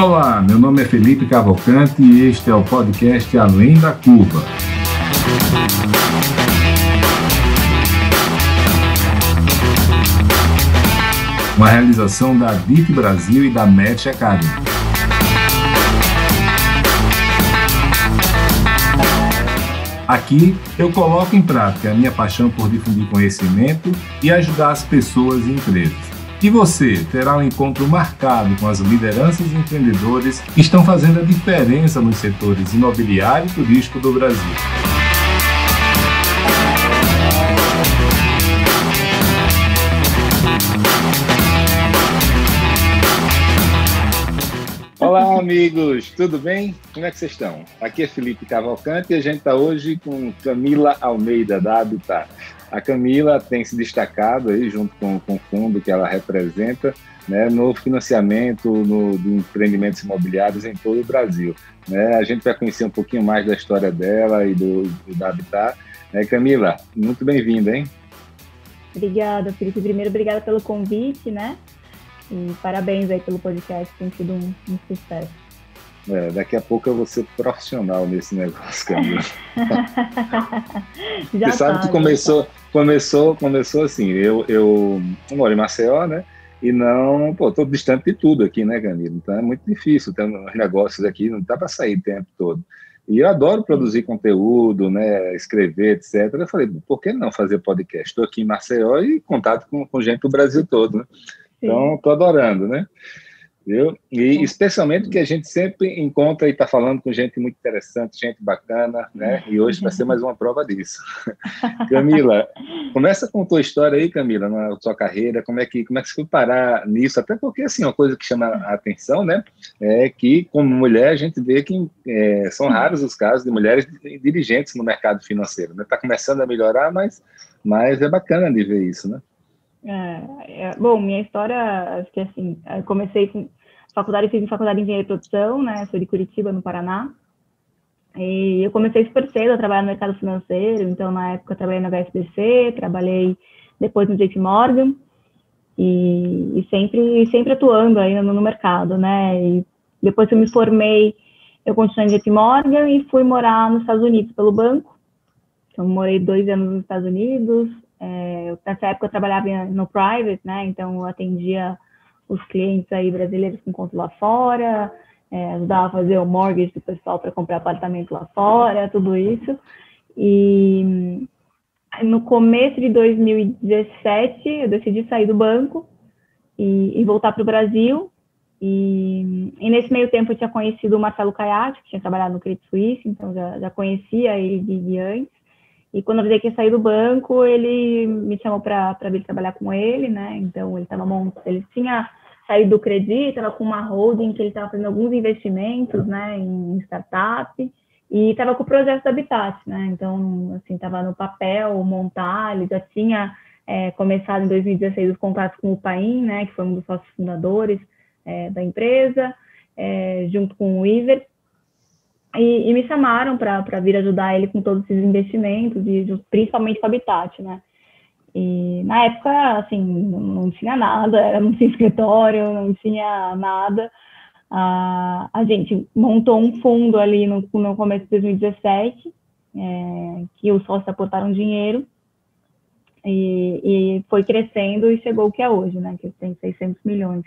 Olá, meu nome é Felipe Cavalcante e este é o podcast Além da Curva. Uma realização da DIT Brasil e da Match Academy. Aqui eu coloco em prática a minha paixão por difundir conhecimento e ajudar as pessoas e empresas. E você terá um encontro marcado com as lideranças e empreendedores que estão fazendo a diferença nos setores imobiliário e turístico do Brasil. Olá, amigos, tudo bem? Como é que vocês estão? Aqui é Felipe Cavalcante e a gente está hoje com Camila Almeida, da Habitat. A Camila tem se destacado aí, junto com o fundo que ela representa, né, no financiamento de empreendimentos imobiliários em todo o Brasil. Né? A gente vai conhecer um pouquinho mais da história dela e da Habitat. Camila, muito bem-vinda, hein? Obrigada, Felipe. Primeiro, obrigada pelo convite, né? E parabéns aí pelo podcast, tem sido um sucesso. Daqui a pouco eu vou ser profissional nesse negócio, Camila. Você sabe que começou assim, eu moro em Maceió, né? E não, tô distante de tudo aqui, né, Camila? Então é muito difícil ter negócios aqui, não dá para sair o tempo todo. E eu adoro produzir conteúdo, né, escrever, etc. Eu falei, por que não fazer podcast? Estou aqui em Maceió e contato com gente do Brasil todo, né? Então, estou adorando, né? E especialmente que a gente sempre encontra e está falando com gente muito interessante, gente bacana, né? E hoje vai ser mais uma prova disso. Camila, começa com a tua história aí, Camila, na sua carreira, como é que você foi parar nisso? Até porque, assim, uma coisa que chama a atenção, né? É que, como mulher, a gente vê que são raros os casos de mulheres dirigentes no mercado financeiro, né? Está começando a melhorar, mas é bacana de ver isso, né? Bom, minha história, acho que assim, eu comecei com faculdade, fiz faculdade de engenharia de produção, né, sou de Curitiba, no Paraná, e eu comecei super cedo a trabalhar no mercado financeiro, então na época eu trabalhei na HSBC, trabalhei depois no JP Morgan, e sempre atuando aí no mercado, né, e depois que eu me formei, eu continuei no JP Morgan e fui morar nos Estados Unidos pelo banco, então morei 2 anos nos Estados Unidos. Nessa época eu trabalhava no private, né? Então eu atendia os clientes aí brasileiros com conta lá fora, ajudava a fazer o mortgage do pessoal para comprar apartamento lá fora, tudo isso. E no começo de 2017 eu decidi sair do banco e voltar para o Brasil. E nesse meio tempo eu tinha conhecido o Marcelo Caiati, que tinha trabalhado no Credit Suisse, então já conhecia ele de antes. E quando eu avisei que ia sair do banco, ele me chamou para vir trabalhar com ele, né? Então, ele tinha saído do Credit, estava com uma holding que ele estava fazendo alguns investimentos, né, em startup, e estava com o projeto da Habitat, né? Então, assim, estava no papel, montar, ele já tinha começado em 2016 os contatos com o Paim, né, que foi um dos sócios fundadores da empresa, junto com o Iver. E me chamaram para vir ajudar ele com todos esses investimentos, principalmente com a Habitat, né? E na época, assim, não tinha nada, não tinha escritório, não tinha nada. A gente montou um fundo ali no começo de 2017, que os sócios aportaram dinheiro, e foi crescendo e chegou o que é hoje, né? Que tem 600 milhões.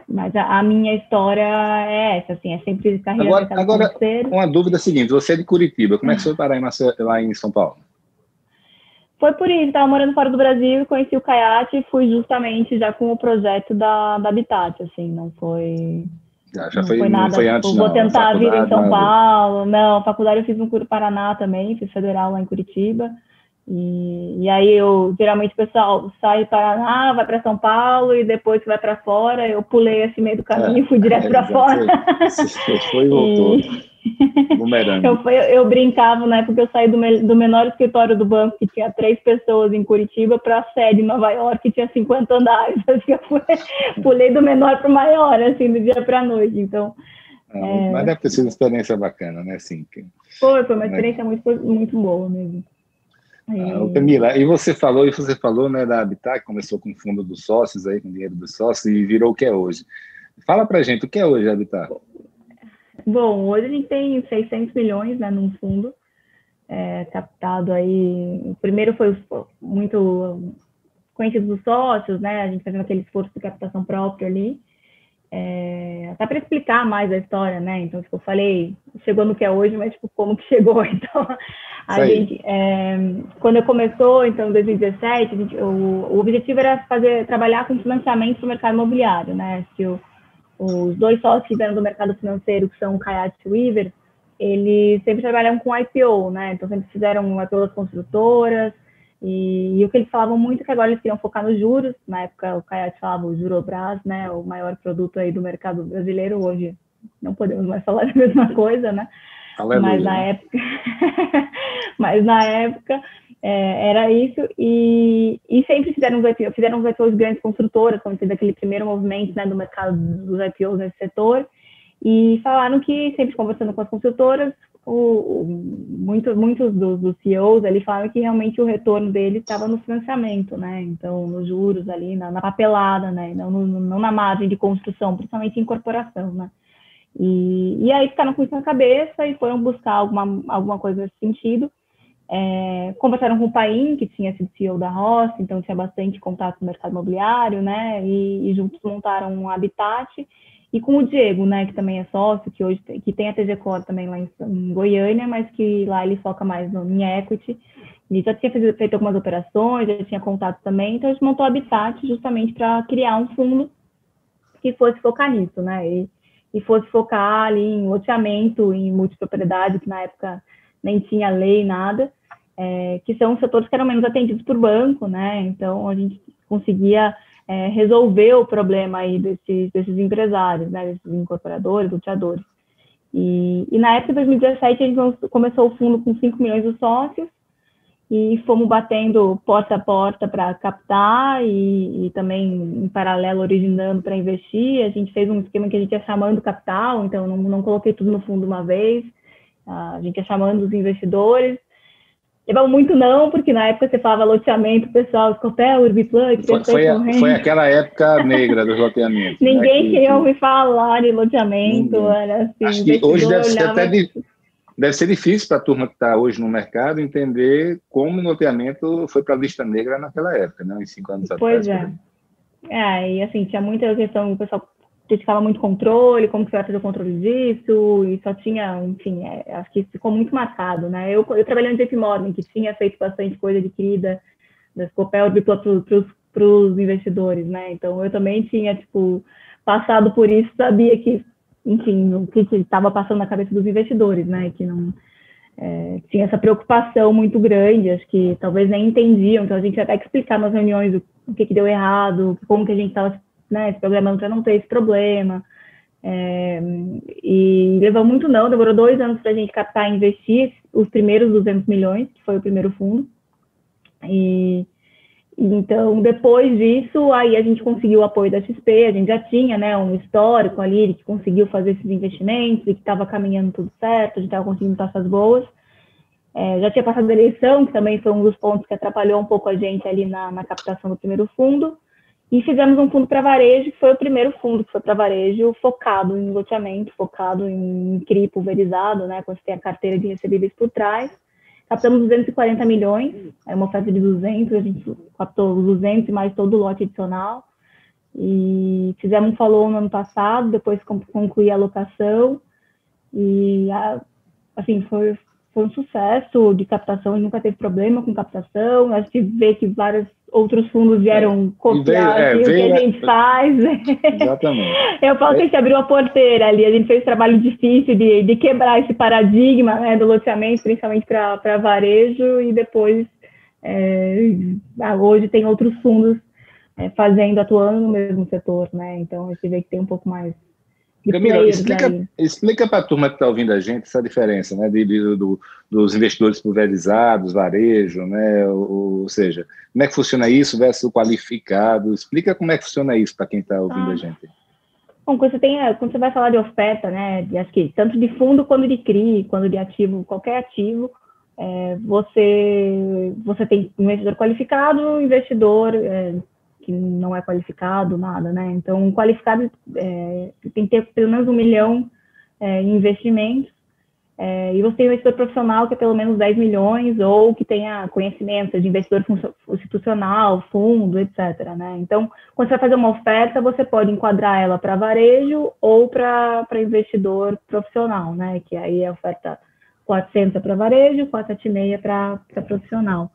Mas a minha história é essa, assim, é sempre carreira. Agora uma dúvida seguinte, você é de Curitiba, como é que você foi parar lá em São Paulo? Foi por isso, estava morando fora do Brasil, conheci o Caiati e fui justamente já com o projeto da Habitat, assim, não foi... Não foi antes, vou tentar vir em São Paulo, não, faculdade eu fiz no Paraná também, fiz federal lá em Curitiba. E aí geralmente o pessoal sai do Paraná, vai para São Paulo e depois que vai para fora, eu pulei esse meio do caminho e fui direto para fora. Você foi e voltou. Eu brincava, né, porque eu saí do menor escritório do banco, que tinha 3 pessoas em Curitiba, para a sede em Nova York, que tinha 50 andares. Assim, eu pulei do menor para o maior, assim, do dia para a noite. Então, mas deve ter sido uma experiência bacana, né? Assim, foi uma experiência muito boa mesmo. Camila, e você falou, né, da Habitat, que começou com o fundo dos sócios, aí, com o dinheiro dos sócios, e virou o que é hoje. Fala para a gente, o que é hoje a Habitat? Bom, hoje a gente tem 600 milhões, né, num fundo, captado aí. O primeiro foi muito conhecido dos sócios, né, a gente fazendo aquele esforço de captação próprio ali. Até para explicar mais a história, né? Então, tipo, eu falei, chegou no que é hoje, mas tipo, como que chegou? Então, a gente, quando começou, então, em 2017, o objetivo era trabalhar com financiamento para o mercado imobiliário, né? Os dois sócios que vieram do mercado financeiro, que são o Kayat e o Iver, eles sempre trabalham com IPO, né? Então, sempre fizeram IPO das construtoras, e o que eles falavam muito é que agora eles queriam focar nos juros. Na época, o Kayat falava o Jurobras, né? O maior produto aí do mercado brasileiro. Hoje não podemos mais falar a mesma coisa, né? Aleluia. Mas na época era isso, e sempre fizeram os IPOs de grandes construtoras, quando teve aquele primeiro movimento, né, do mercado dos IPOs nesse setor, e falaram que, sempre conversando com as construtoras, muitos dos CEOs ali falaram que realmente o retorno dele estava no financiamento, né? Então, nos juros ali, na papelada, né? Não na margem de construção, principalmente em incorporação, né? E aí ficaram com isso na cabeça e foram buscar alguma coisa nesse sentido. Conversaram com o Paim, que tinha sido CEO da Roça, então tinha bastante contato no mercado imobiliário, né? E juntos montaram um Habitat. E com o Diego, né, que também é sócio, que hoje tem a TG Core também lá em Goiânia, mas que lá ele foca mais em equity. E já tinha feito algumas operações, já tinha contato também, então a gente montou o Habitat justamente para criar um fundo que fosse focar nisso, né? E fosse focar ali em loteamento, em multipropriedade, que na época nem tinha lei, nada, que são os setores que eram menos atendidos por banco, né? Então a gente conseguia resolver o problema aí desses empresários, né, desses incorporadores, loteadores. E na época de 2017, a gente começou o fundo com 5 milhões de sócios e fomos batendo porta a porta para captar e também, em paralelo, originando para investir. A gente fez um esquema que a gente ia chamando capital, então não coloquei tudo no fundo uma vez, a gente ia chamando os investidores. Levava muito não, porque na época você falava loteamento, pessoal, Scopel, Urbiplug, foi aquela época negra dos loteamentos. Ninguém queria ouvir falar de loteamento, era assim. Acho que hoje deve ser difícil para a turma que está hoje no mercado entender como o loteamento foi para a lista negra naquela época, né? Uns 5 anos atrás. Pois é. E assim, tinha muita questão, o pessoal criticava muito controle, como que você vai fazer o controle disso, e só tinha, enfim, acho que ficou muito marcado, né? Eu trabalhei no JP Morgan, que tinha feito bastante coisa adquirida das Copel para os investidores, né? Então, eu também tinha, tipo, passado por isso, sabia que, enfim, o que estava passando na cabeça dos investidores, né? Que não tinha essa preocupação muito grande, acho que talvez nem entendiam, então a gente ia até que explicar nas reuniões o que deu errado, como que a gente estava, né, se programando para não ter esse problema. E levou muito não, demorou 2 anos para a gente captar e investir os primeiros 200 milhões, que foi o primeiro fundo. Então, depois disso, aí a gente conseguiu o apoio da XP, a gente já tinha, né, um histórico ali que conseguiu fazer esses investimentos e que estava caminhando tudo certo, a gente estava conseguindo taxas boas. Já tinha passado a eleição, que também foi um dos pontos que atrapalhou um pouco a gente ali na captação do primeiro fundo. E fizemos um fundo para varejo, que foi o primeiro fundo que foi para varejo, focado em loteamento, focado em CRI pulverizado, né, quando você tem a carteira de recebíveis por trás. Captamos 240 milhões, uma oferta de 200, a gente captou os 200 e mais todo o lote adicional. E fizemos um follow no ano passado, depois concluí a alocação. E, assim, foi um sucesso de captação, a gente nunca teve problema com captação. A gente vê que vários outros fundos vieram copiar o que a gente faz. Exatamente. Eu falo que a gente abriu a porteira ali, a gente fez um trabalho difícil de quebrar esse paradigma, né, do loteamento, principalmente para varejo, e depois, hoje tem outros fundos atuando no mesmo setor, né? Então a gente vê que tem um pouco mais de Camila, players. explica para a turma que está ouvindo a gente essa diferença, né, dos investidores pulverizados, varejo, né, ou seja, como é que funciona isso versus o qualificado. Explica como é que funciona isso para quem está ouvindo a gente. Bom, quando você vai falar de oferta, né, acho que tanto de fundo quanto de CRI, quanto de ativo, qualquer ativo, você tem investidor qualificado, investidor que não é qualificado, nada, né? Então, qualificado tem que ter pelo menos 1 milhão em investimentos, e você tem um investidor profissional que é pelo menos 10 milhões, ou que tenha conhecimento de investidor institucional, fundo, etc., né? Então, quando você vai fazer uma oferta, você pode enquadrar ela para varejo ou para investidor profissional, né? Que aí é a oferta 400 para varejo, 476 para profissional.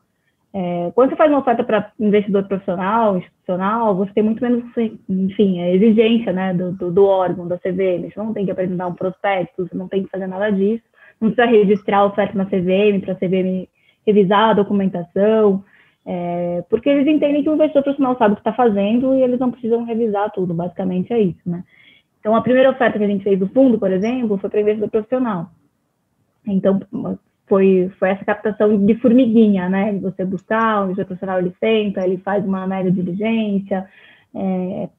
Quando você faz uma oferta para investidor profissional, institucional, você tem muito menos, enfim, a exigência, né, do órgão, da CVM. Você não tem que apresentar um prospecto, você não tem que fazer nada disso. Não precisa registrar a oferta na CVM, para a CVM revisar a documentação, porque eles entendem que o investidor profissional sabe o que está fazendo e eles não precisam revisar tudo, basicamente é isso, né? Então, a primeira oferta que a gente fez do fundo, por exemplo, foi para investidor profissional. Então, foi essa captação de formiguinha, né? Você buscar, o investidor profissional, ele senta, ele faz uma mega diligência,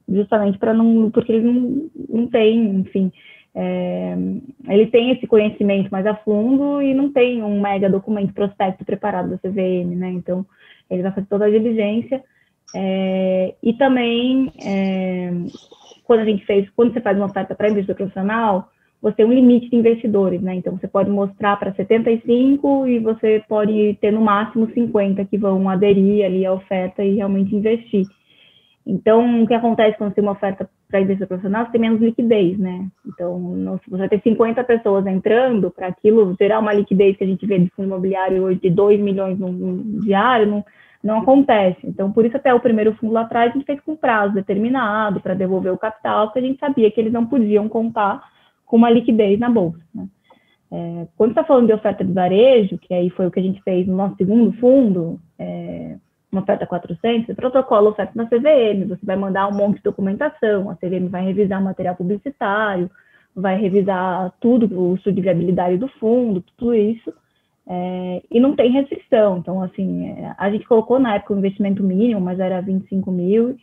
justamente para não, porque ele não tem, enfim, ele tem esse conhecimento mais a fundo e não tem um mega documento prospecto preparado da CVM, né? Então, ele vai fazer toda a diligência, e também, quando você faz uma oferta para investidor profissional, você tem um limite de investidores, né? Então, você pode mostrar para 75 e você pode ter no máximo 50 que vão aderir ali à oferta e realmente investir. Então, o que acontece quando você tem uma oferta para investidor profissional, você tem menos liquidez, né? Então, você vai ter 50 pessoas entrando, para aquilo gerar uma liquidez que a gente vê de fundo imobiliário hoje de 2 milhões no diário, não acontece. Então, por isso até o primeiro fundo lá atrás, a gente fez com prazo determinado para devolver o capital, porque a gente sabia que eles não podiam contar com uma liquidez na bolsa, né? Quando está falando de oferta de varejo, que aí foi o que a gente fez no nosso segundo fundo, uma oferta 400, você protocola a oferta na CVM, você vai mandar um monte de documentação, a CVM vai revisar o material publicitário, vai revisar tudo, o estudo de viabilidade do fundo, tudo isso, e não tem restrição. Então, assim, a gente colocou na época o investimento mínimo, mas era 25 mil,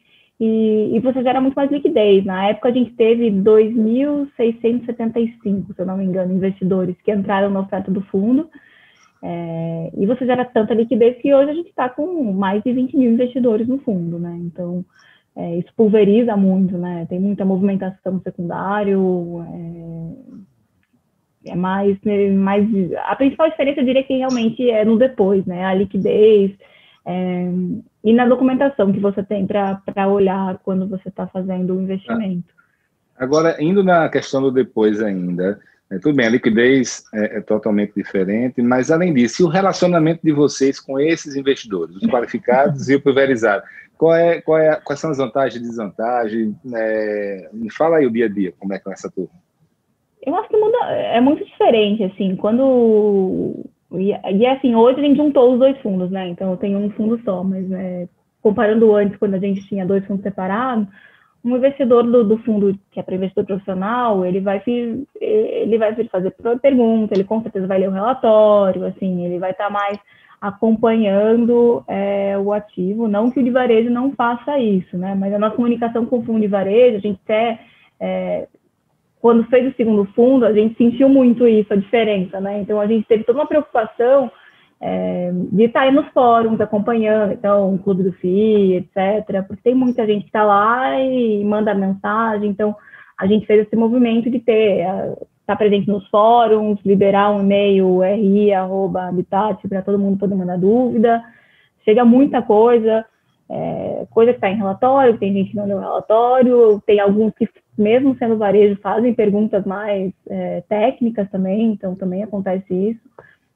e você gera muito mais liquidez. Na época, a gente teve 2.675, se eu não me engano, investidores que entraram na oferta do fundo, e você gera tanta liquidez que hoje a gente está com mais de 20 mil investidores no fundo, né? Então, isso pulveriza muito, né? Tem muita movimentação no secundário, mais... A principal diferença, eu diria que realmente é no depois, né? A liquidez... e na documentação que você tem para olhar quando você está fazendo o investimento. Agora, indo na questão do depois ainda, tudo bem, a liquidez é totalmente diferente, mas além disso, e o relacionamento de vocês com esses investidores, os qualificados e o pulverizado? Quais são as vantagens e desvantagens? Me fala aí o dia a dia, como é que é essa turma? Eu acho que é muito diferente, assim, E assim, hoje a gente juntou os dois fundos, né? Então eu tenho um fundo só, mas comparando antes, quando a gente tinha 2 fundos separados, um investidor do fundo, que é para investidor profissional, ele vai vir fazer pergunta, ele com certeza vai ler o relatório, assim, ele vai estar mais acompanhando o ativo, não que o de varejo não faça isso, né? Mas a nossa comunicação com o fundo de varejo, a gente quando fez o segundo fundo, a gente sentiu muito isso, a diferença, né? Então, a gente teve toda uma preocupação de estar aí nos fóruns acompanhando, então, o Clube do FII, etc., porque tem muita gente que está lá e manda mensagem, então, a gente fez esse movimento de estar presente nos fóruns, liberar um e-mail ri@habitat para todo mundo poder mandar dúvida, chega muita coisa, coisa que está em relatório, tem gente que não leu o relatório, tem alguns que, mesmo sendo varejo, fazem perguntas mais técnicas também, então também acontece isso.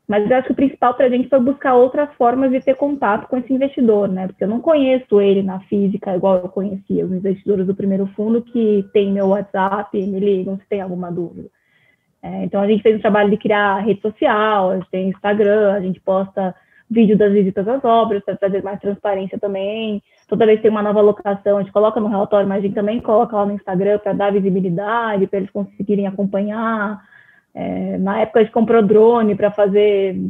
Mas eu acho que o principal para a gente foi buscar outras formas de ter contato com esse investidor, né? Porque eu não conheço ele na física igual eu conhecia os investidores do primeiro fundo, que tem meu WhatsApp e me ligam se tem alguma dúvida. Então, a gente fez um trabalho de criar rede social, a gente tem Instagram, a gente posta vídeo das visitas às obras para trazer mais transparência também. Toda vez que tem uma nova locação, a gente coloca no relatório, mas a gente também coloca lá no Instagram para dar visibilidade, para eles conseguirem acompanhar. Na época, a gente comprou drone para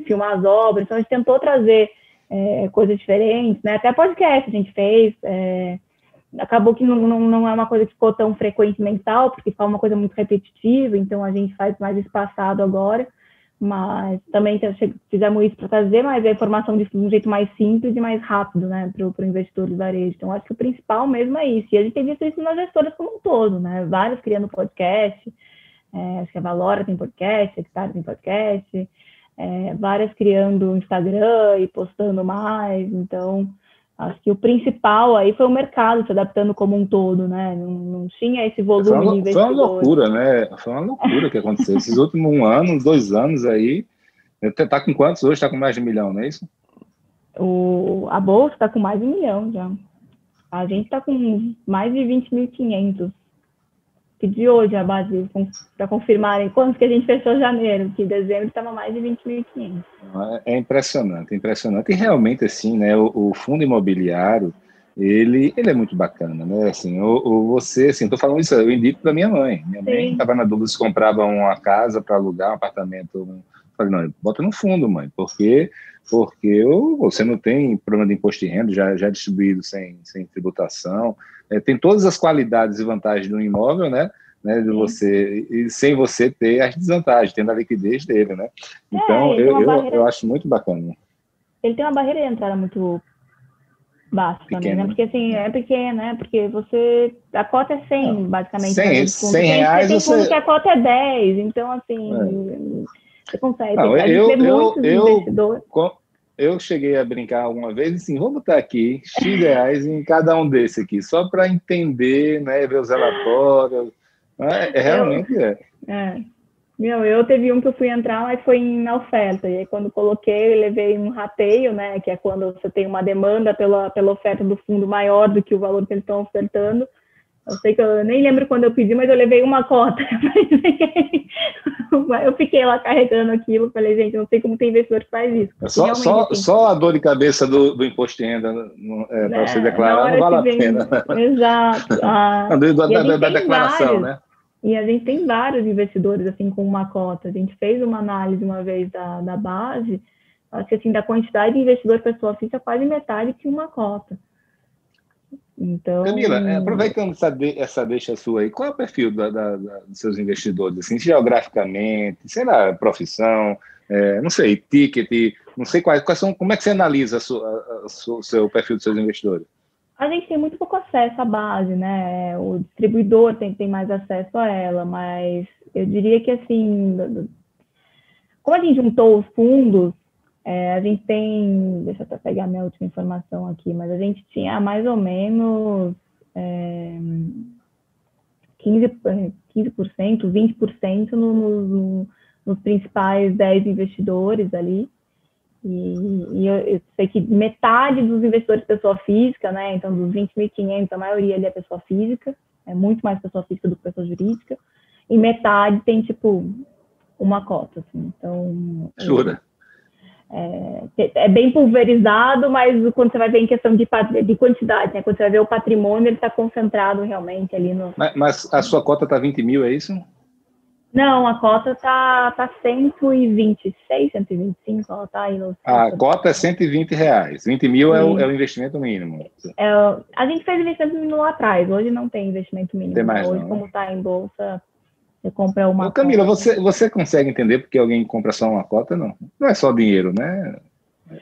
filmar as obras, então a gente tentou trazer coisas diferentes, né? Até podcast a gente fez. Acabou que não é uma coisa que ficou tão frequente mensal, porque ficou uma coisa muito repetitiva, então a gente faz mais espaçado agora. mas também fizemos isso para trazer mais a informação de um jeito mais simples e mais rápido, né, para o investidor de varejo. Então, acho que o principal mesmo é isso. E a gente tem visto isso nas gestoras como um todo, né, várias criando podcast, acho que a Valora tem podcast, a Hectare tem podcast, várias criando Instagram e postando mais. Então, acho que o principal aí foi o mercado se adaptando como um todo, né? Não tinha esse volume de investidores. Foi uma loucura, né? Foi uma loucura que aconteceu. Esses últimos 1 ano, 2 anos aí, tá com quantos hoje? Tá com mais de 1 milhão, não é isso? A Bolsa está com mais de 1 milhão já. A gente está com mais de 20.500. Pedi hoje a base para confirmarem quantos que a gente fechou em janeiro, que em dezembro estava mais de 20.500. É impressionante, impressionante. E realmente, assim, né, o fundo imobiliário, ele é muito bacana, né? Assim, você, assim, estou falando isso, eu indico para minha mãe. Minha mãe estava na dúvida se comprava uma casa para alugar, um apartamento. Eu falei, não, bota no fundo, mãe, porque você não tem problema de imposto de renda, já distribuído sem tributação, tem todas as qualidades e vantagens do imóvel, né, de você, e sem você ter as desvantagens, tendo a liquidez dele, né? Então, eu acho muito bacana. Ele tem uma barreira de entrada muito baixa também, né? Porque assim, é pequeno, né? Porque a cota é 100, basicamente. 100 reais, tem fundo que a cota é 10, então assim... Você consegue. Não, muitos investidores. Eu cheguei a brincar alguma vez assim, vou botar aqui X reais em cada um desse aqui, só para entender, né, ver os relatórios. Realmente Eu teve um que eu fui entrar, mas foi na oferta. E aí, quando coloquei, eu levei um rateio, né, que é quando você tem uma demanda pela oferta do fundo maior do que o valor que eles estão ofertando. Eu sei que eu nem lembro quando eu pedi, mas eu levei uma cota. Eu fiquei lá carregando aquilo. Falei, gente, não sei como tem investidor que faz isso. Só a dor de cabeça do imposto de renda para você declarar não vale a pena. Exato. Da declaração, né? E a gente tem vários investidores assim com uma cota. A gente fez uma análise uma vez da base. Acho que assim, da quantidade de investidor pessoa física, quase metade tinha uma cota. Então... Camila, aproveitando essa deixa sua aí, qual é o perfil dos seus investidores, assim, geograficamente, sei lá, profissão, não sei, ticket, não sei quais são, como é que você analisa o seu perfil dos seus investidores? A gente tem muito pouco acesso à base, né? O distribuidor tem mais acesso a ela, mas eu diria que, assim, como a gente juntou os fundos, a gente tem, deixa eu até pegar minha última informação aqui, mas a gente tinha mais ou menos 15%, 20% nos principais 10 investidores ali. E eu sei que metade dos investidores pessoa física, né? Então, dos 20.500, a maioria ali é pessoa física, é muito mais pessoa física do que pessoa jurídica, e metade tem, tipo, uma cota, assim. Então... Jura? É bem pulverizado, mas quando você vai ver em questão de quantidade, né? Quando você vai ver o patrimônio, ele está concentrado realmente ali no... Mas a sua cota está 20 mil, é isso? Não, a cota está 126, 125, ela está aí no... A cota é 120 reais, 20 mil é o investimento mínimo. A gente fez investimento mínimo lá atrás, hoje não tem investimento mínimo. Tem mais, hoje, não, como está em bolsa... Você compra uma cota. Camila, você consegue entender porque alguém compra só uma cota? Não. Não é só dinheiro, né?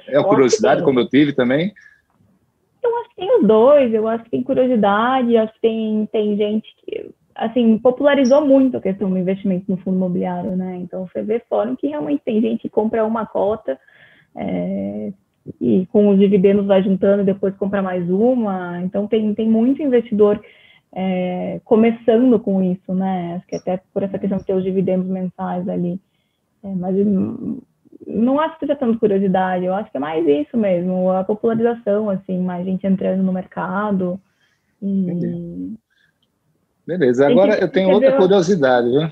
É a curiosidade, como eu tive também. Eu acho que tem os dois. Eu acho que tem curiosidade. Acho que tem gente que, assim, popularizou muito a questão do investimento no fundo imobiliário, né? Então, você vê fórum que realmente tem gente que compra uma cota e com os dividendos vai juntando e depois compra mais uma. Então, tem muito investidor começando com isso, né? Acho que até por essa questão de ter os dividendos mensais ali. Mas não acho que seja tanto curiosidade, eu acho que é mais isso mesmo, a popularização, assim, mais gente entrando no mercado. Beleza, agora eu tenho outra curiosidade, viu?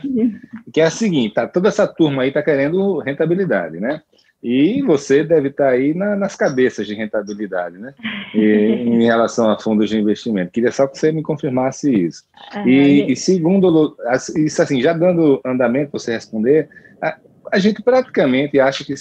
Que é a seguinte, toda essa turma aí está querendo rentabilidade, né? E você deve estar aí nas cabeças de rentabilidade, né? Em relação a fundos de investimento. Queria só que você me confirmasse isso. E segundo, isso assim, já dando andamento para você responder, a gente praticamente acha que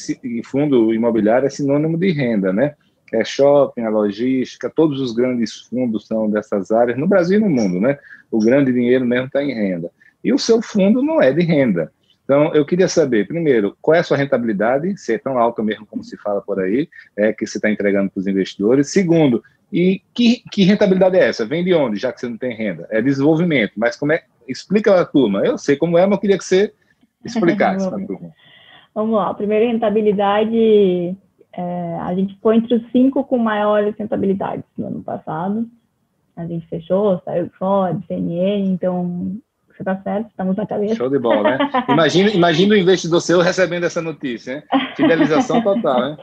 fundo imobiliário é sinônimo de renda, né? É shopping, a logística, todos os grandes fundos são dessas áreas, no Brasil e no mundo, né? O grande dinheiro mesmo está em renda. E o seu fundo não é de renda. Então, eu queria saber, primeiro, qual é a sua rentabilidade, se é tão alta mesmo como se fala por aí, que você está entregando para os investidores. Segundo, e que rentabilidade é essa? Vem de onde, já que você não tem renda? É desenvolvimento, mas como é? Explica para a turma. Eu sei como é, mas eu queria que você explicasse para a turma. Vamos lá. Primeiro, rentabilidade, a gente ficou entre os 5 com maiores rentabilidades no ano passado. A gente fechou, saiu fora, CNN, então você está certo, estamos na cabeça. Show de bola, né? Imagina o investidor seu recebendo essa notícia, hein? Fidelização total, né?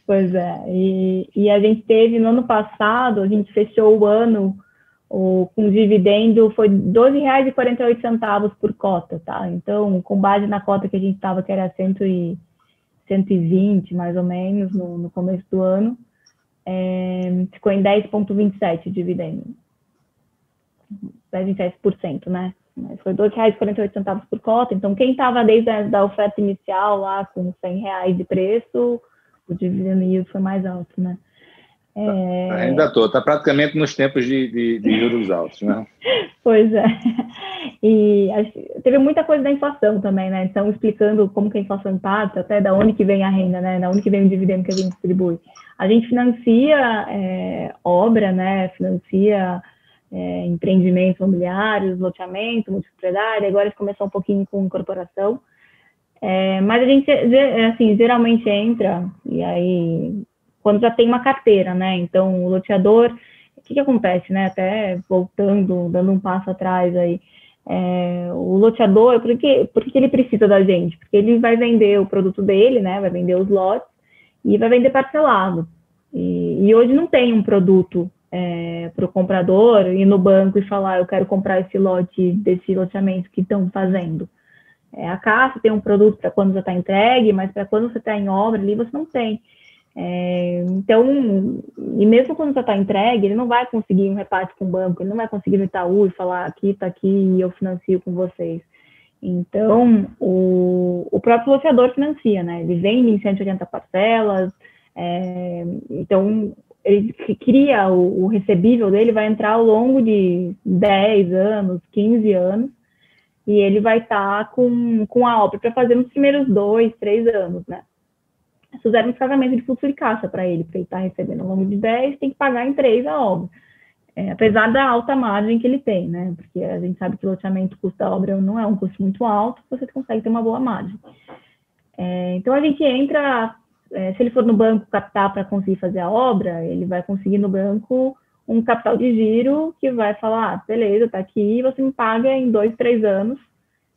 Pois é, e a gente teve, no ano passado, a gente fechou o ano com dividendo, foi R$ 12,48 por cota, tá? Então, com base na cota que a gente estava, que era 120, mais ou menos, no começo do ano, ficou em 10,27 dividendo. 10,27%, né? Mas foi R$ 2,48 por cota. Então, quem estava desde a oferta inicial lá com R$ 100 de preço, o dividend yield foi mais alto, né? Ainda estou, está praticamente nos tempos de juros altos, né? Pois é. E teve muita coisa da inflação também, né? Então, explicando como que a inflação impacta, até da onde que vem a renda, né? Da onde que vem o dividendo que a gente distribui. A gente financia obra, né? Financia empreendimentos imobiliários, loteamento, multipropriedade, agora começou um pouquinho com incorporação. Mas a gente, assim, geralmente entra, e aí, quando já tem uma carteira, né? Então, o loteador, o que acontece, né? Até voltando, dando um passo atrás aí, o loteador, por que ele precisa da gente? Porque ele vai vender o produto dele, né? Vai vender os lotes e vai vender parcelado. E hoje não tem um produto para o comprador ir no banco e falar, eu quero comprar esse lote desse loteamento que estão fazendo. A Caixa tem um produto para quando já está entregue, mas para quando você está em obra ali, você não tem. Então, e mesmo quando já está entregue, ele não vai conseguir um reparte com o banco, ele não vai conseguir no Itaú e falar, aqui está aqui e eu financio com vocês. Então, o próprio loteador financia, né? Ele vende em 180 parcelas, então ele cria o recebível dele, vai entrar ao longo de 10 anos, 15 anos, e ele vai estar com a obra para fazer nos primeiros 2, 3 anos, né? Fizermos casamento de fluxo de caixa para ele, porque ele está recebendo ao longo de 10, tem que pagar em 3 a obra. Apesar da alta margem que ele tem, né? Porque a gente sabe que o loteamento, o custo da obra não é um custo muito alto, você consegue ter uma boa margem. Então, a gente entra, se ele for no banco captar para conseguir fazer a obra, ele vai conseguir no banco um capital de giro que vai falar, beleza, tá aqui, você me paga em 2, 3 anos,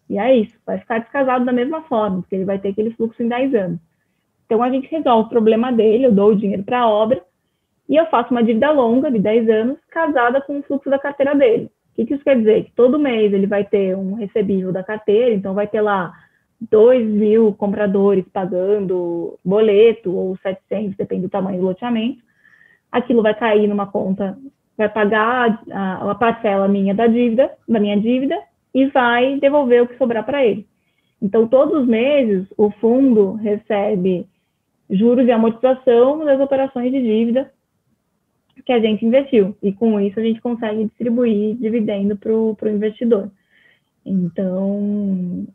e é isso, vai ficar descasado da mesma forma, porque ele vai ter aquele fluxo em 10 anos. Então, a gente resolve o problema dele, eu dou o dinheiro para a obra, e eu faço uma dívida longa, de 10 anos, casada com o fluxo da carteira dele. O que isso quer dizer? Que todo mês ele vai ter um recebível da carteira, então vai ter lá 2.000 compradores pagando boleto, ou 700, depende do tamanho do loteamento. Aquilo vai cair numa conta, vai pagar a parcela minha da minha dívida, e vai devolver o que sobrar para ele. Então, todos os meses, o fundo recebe juros e amortização das operações de dívida que a gente investiu. E com isso a gente consegue distribuir dividendo para o investidor. Então,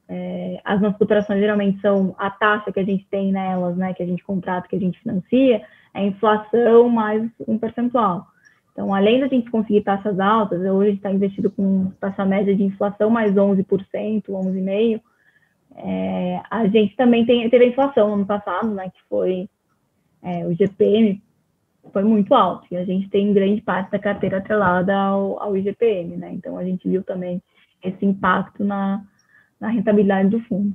as nossas operações geralmente são a taxa que a gente tem nelas, né, que a gente contrata, que a gente financia, é a inflação mais um percentual. Então, além da gente conseguir taxas altas, hoje a gente está investido com taxa média de inflação mais 11%, 11,5%, a gente também teve a inflação no ano passado, né, que foi o IGPM, foi muito alto, e a gente tem grande parte da carteira atrelada ao IGPM, né, então a gente viu também esse impacto na rentabilidade do fundo.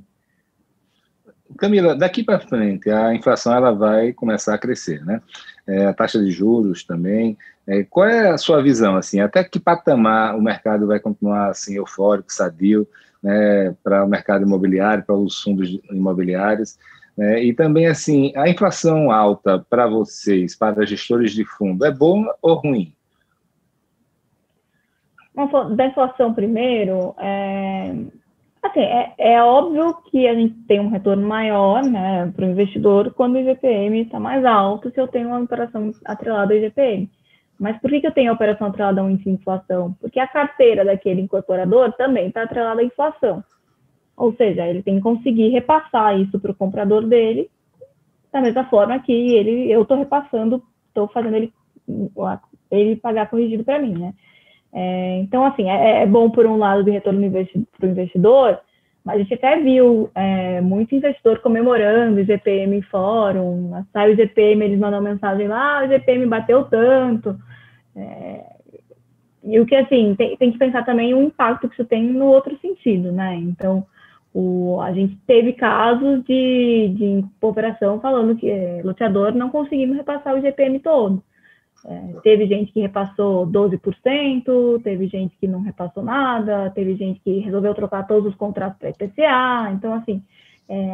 Camila, daqui para frente, a inflação ela vai começar a crescer, né? A taxa de juros também. Qual é a sua visão, assim? Até que patamar o mercado vai continuar assim eufórico, sadio, né, para o mercado imobiliário, para os fundos imobiliários? E também, assim, a inflação alta para vocês, para gestores de fundo, é boa ou ruim? Vamos falar da inflação primeiro. Assim, é óbvio que a gente tem um retorno maior, né, para o investidor quando o IGPM está mais alto, se eu tenho uma operação atrelada ao IGPM. Mas por que eu tenho a operação atrelada ao índice de inflação? Porque a carteira daquele incorporador também está atrelada à inflação. Ou seja, ele tem que conseguir repassar isso para o comprador dele, da mesma forma que eu estou repassando, estou fazendo ele pagar corrigido para mim, né? Então, assim, é bom por um lado de retorno para o investidor, mas a gente até viu muito investidor comemorando o IGPM em fórum, sai o IGPM, eles mandam mensagem lá, o IGPM bateu tanto. E o que, assim, tem que pensar também o impacto que isso tem no outro sentido, né? Então, a gente teve casos de operação falando que loteador não conseguindo repassar o IGPM todo. Teve gente que repassou 12%, teve gente que não repassou nada, teve gente que resolveu trocar todos os contratos para IPCA. Então, assim,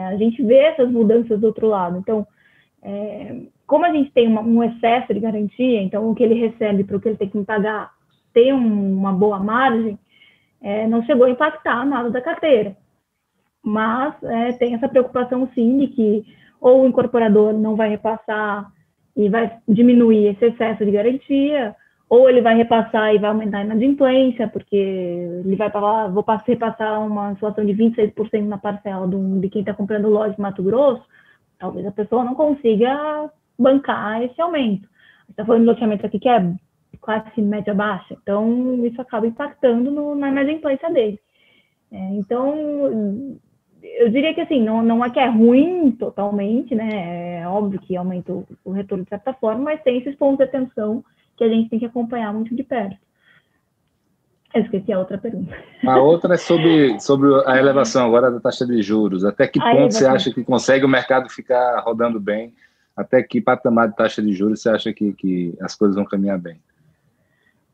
a gente vê essas mudanças do outro lado. Então, como a gente tem um excesso de garantia, então o que ele recebe para o que ele tem que pagar tem uma boa margem, não chegou a impactar nada da carteira. Mas tem essa preocupação, sim, de que ou o incorporador não vai repassar e vai diminuir esse excesso de garantia, ou ele vai repassar e vai aumentar a inadimplência, porque ele vai falar, vou repassar uma inflação de 26% na parcela de quem está comprando loja de Mato Grosso, talvez a pessoa não consiga bancar esse aumento. A gente está falando de loteamento aqui que é classe média baixa, então isso acaba impactando na inadimplência dele. Então, eu diria que assim, não é que é ruim totalmente, né? É óbvio que aumenta o retorno de certa forma, mas tem esses pontos de atenção que a gente tem que acompanhar muito de perto. Eu esqueci a outra pergunta. A outra é sobre a elevação agora da taxa de juros. Até que ponto você acha que consegue o mercado ficar rodando bem? Até que patamar de taxa de juros você acha que as coisas vão caminhar bem?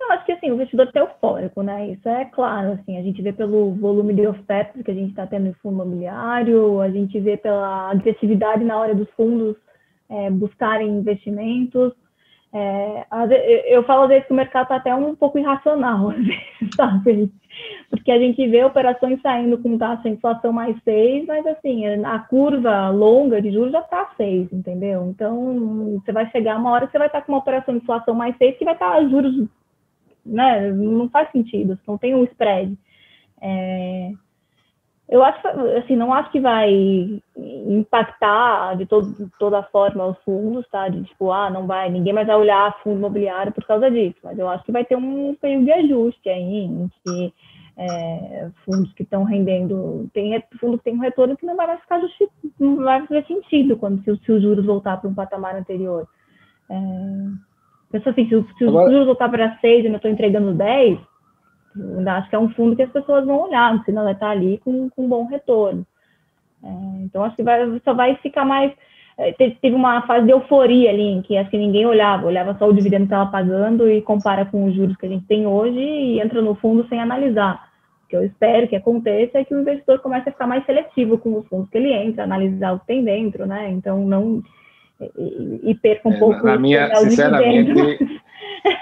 Eu acho que assim, o investidor está eufórico, né? Isso é claro, assim, a gente vê pelo volume de ofertas que a gente está tendo em fundo imobiliário, a gente vê pela agressividade na hora dos fundos buscarem investimentos. Eu falo às vezes que o mercado está até um pouco irracional, às vezes, sabe? Porque a gente vê operações saindo com taxa de inflação mais 6, mas assim, a curva longa de juros já está 6, entendeu? Então, você vai chegar uma hora que você vai estar com uma operação de inflação mais 6 que vai estar juros, né? Não faz sentido, não tem um spread. Eu acho, assim, não acho que vai impactar de toda forma os fundos, tá? De tipo, não vai, ninguém mais vai olhar fundo imobiliário por causa disso, mas eu acho que vai ter um período de ajuste aí, em que fundos que estão rendendo, tem fundo que tem um retorno que não vai mais ficar não vai fazer sentido se os juros voltar para um patamar anterior. Pensa assim, se os juros voltar para 6 e eu estou entregando 10, eu acho que é um fundo que as pessoas vão olhar, senão vai estar ali com bom retorno. Então, acho que só vai ficar mais... Teve uma fase de euforia ali, em que acho que ninguém olhava só o dividendo que estava pagando e compara com os juros que a gente tem hoje e entra no fundo sem analisar. O que eu espero que aconteça é que o investidor comece a ficar mais seletivo com os fundos que ele entra, analisar o que tem dentro, né? Então, não... E perca um pouco... Sinceramente...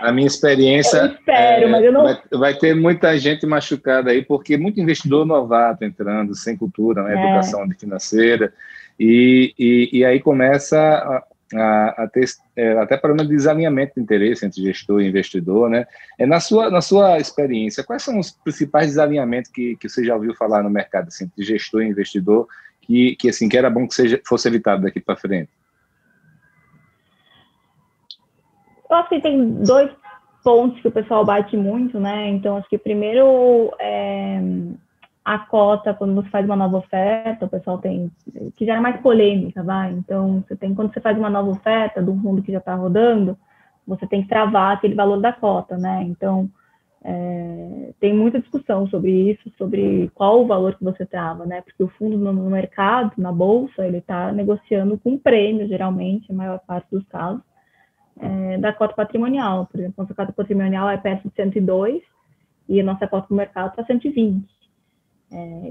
A minha experiência, eu espero, mas eu não... vai ter muita gente machucada aí, porque muito investidor novato entrando, sem cultura, né, educação financeira, e aí começa a ter até problema de desalinhamento de interesse entre gestor e investidor, né? Na sua experiência, quais são os principais desalinhamentos que você já ouviu falar no mercado, assim, de gestor e investidor, que era bom que fosse evitado daqui para frente? Eu acho que tem 2 pontos que o pessoal bate muito, né? Então, acho que primeiro a cota, quando você faz uma nova oferta, o pessoal tem, que gera mais polêmica, vai. Então, quando você faz uma nova oferta de um fundo que já está rodando, você tem que travar aquele valor da cota, né? Então, tem muita discussão sobre isso, sobre qual o valor que você trava, né? Porque o fundo no mercado, na bolsa, ele está negociando com prêmio, geralmente, a maior parte dos casos, da cota patrimonial. Por exemplo, nossa cota patrimonial é perto de 102 e a nossa cota no mercado está 120.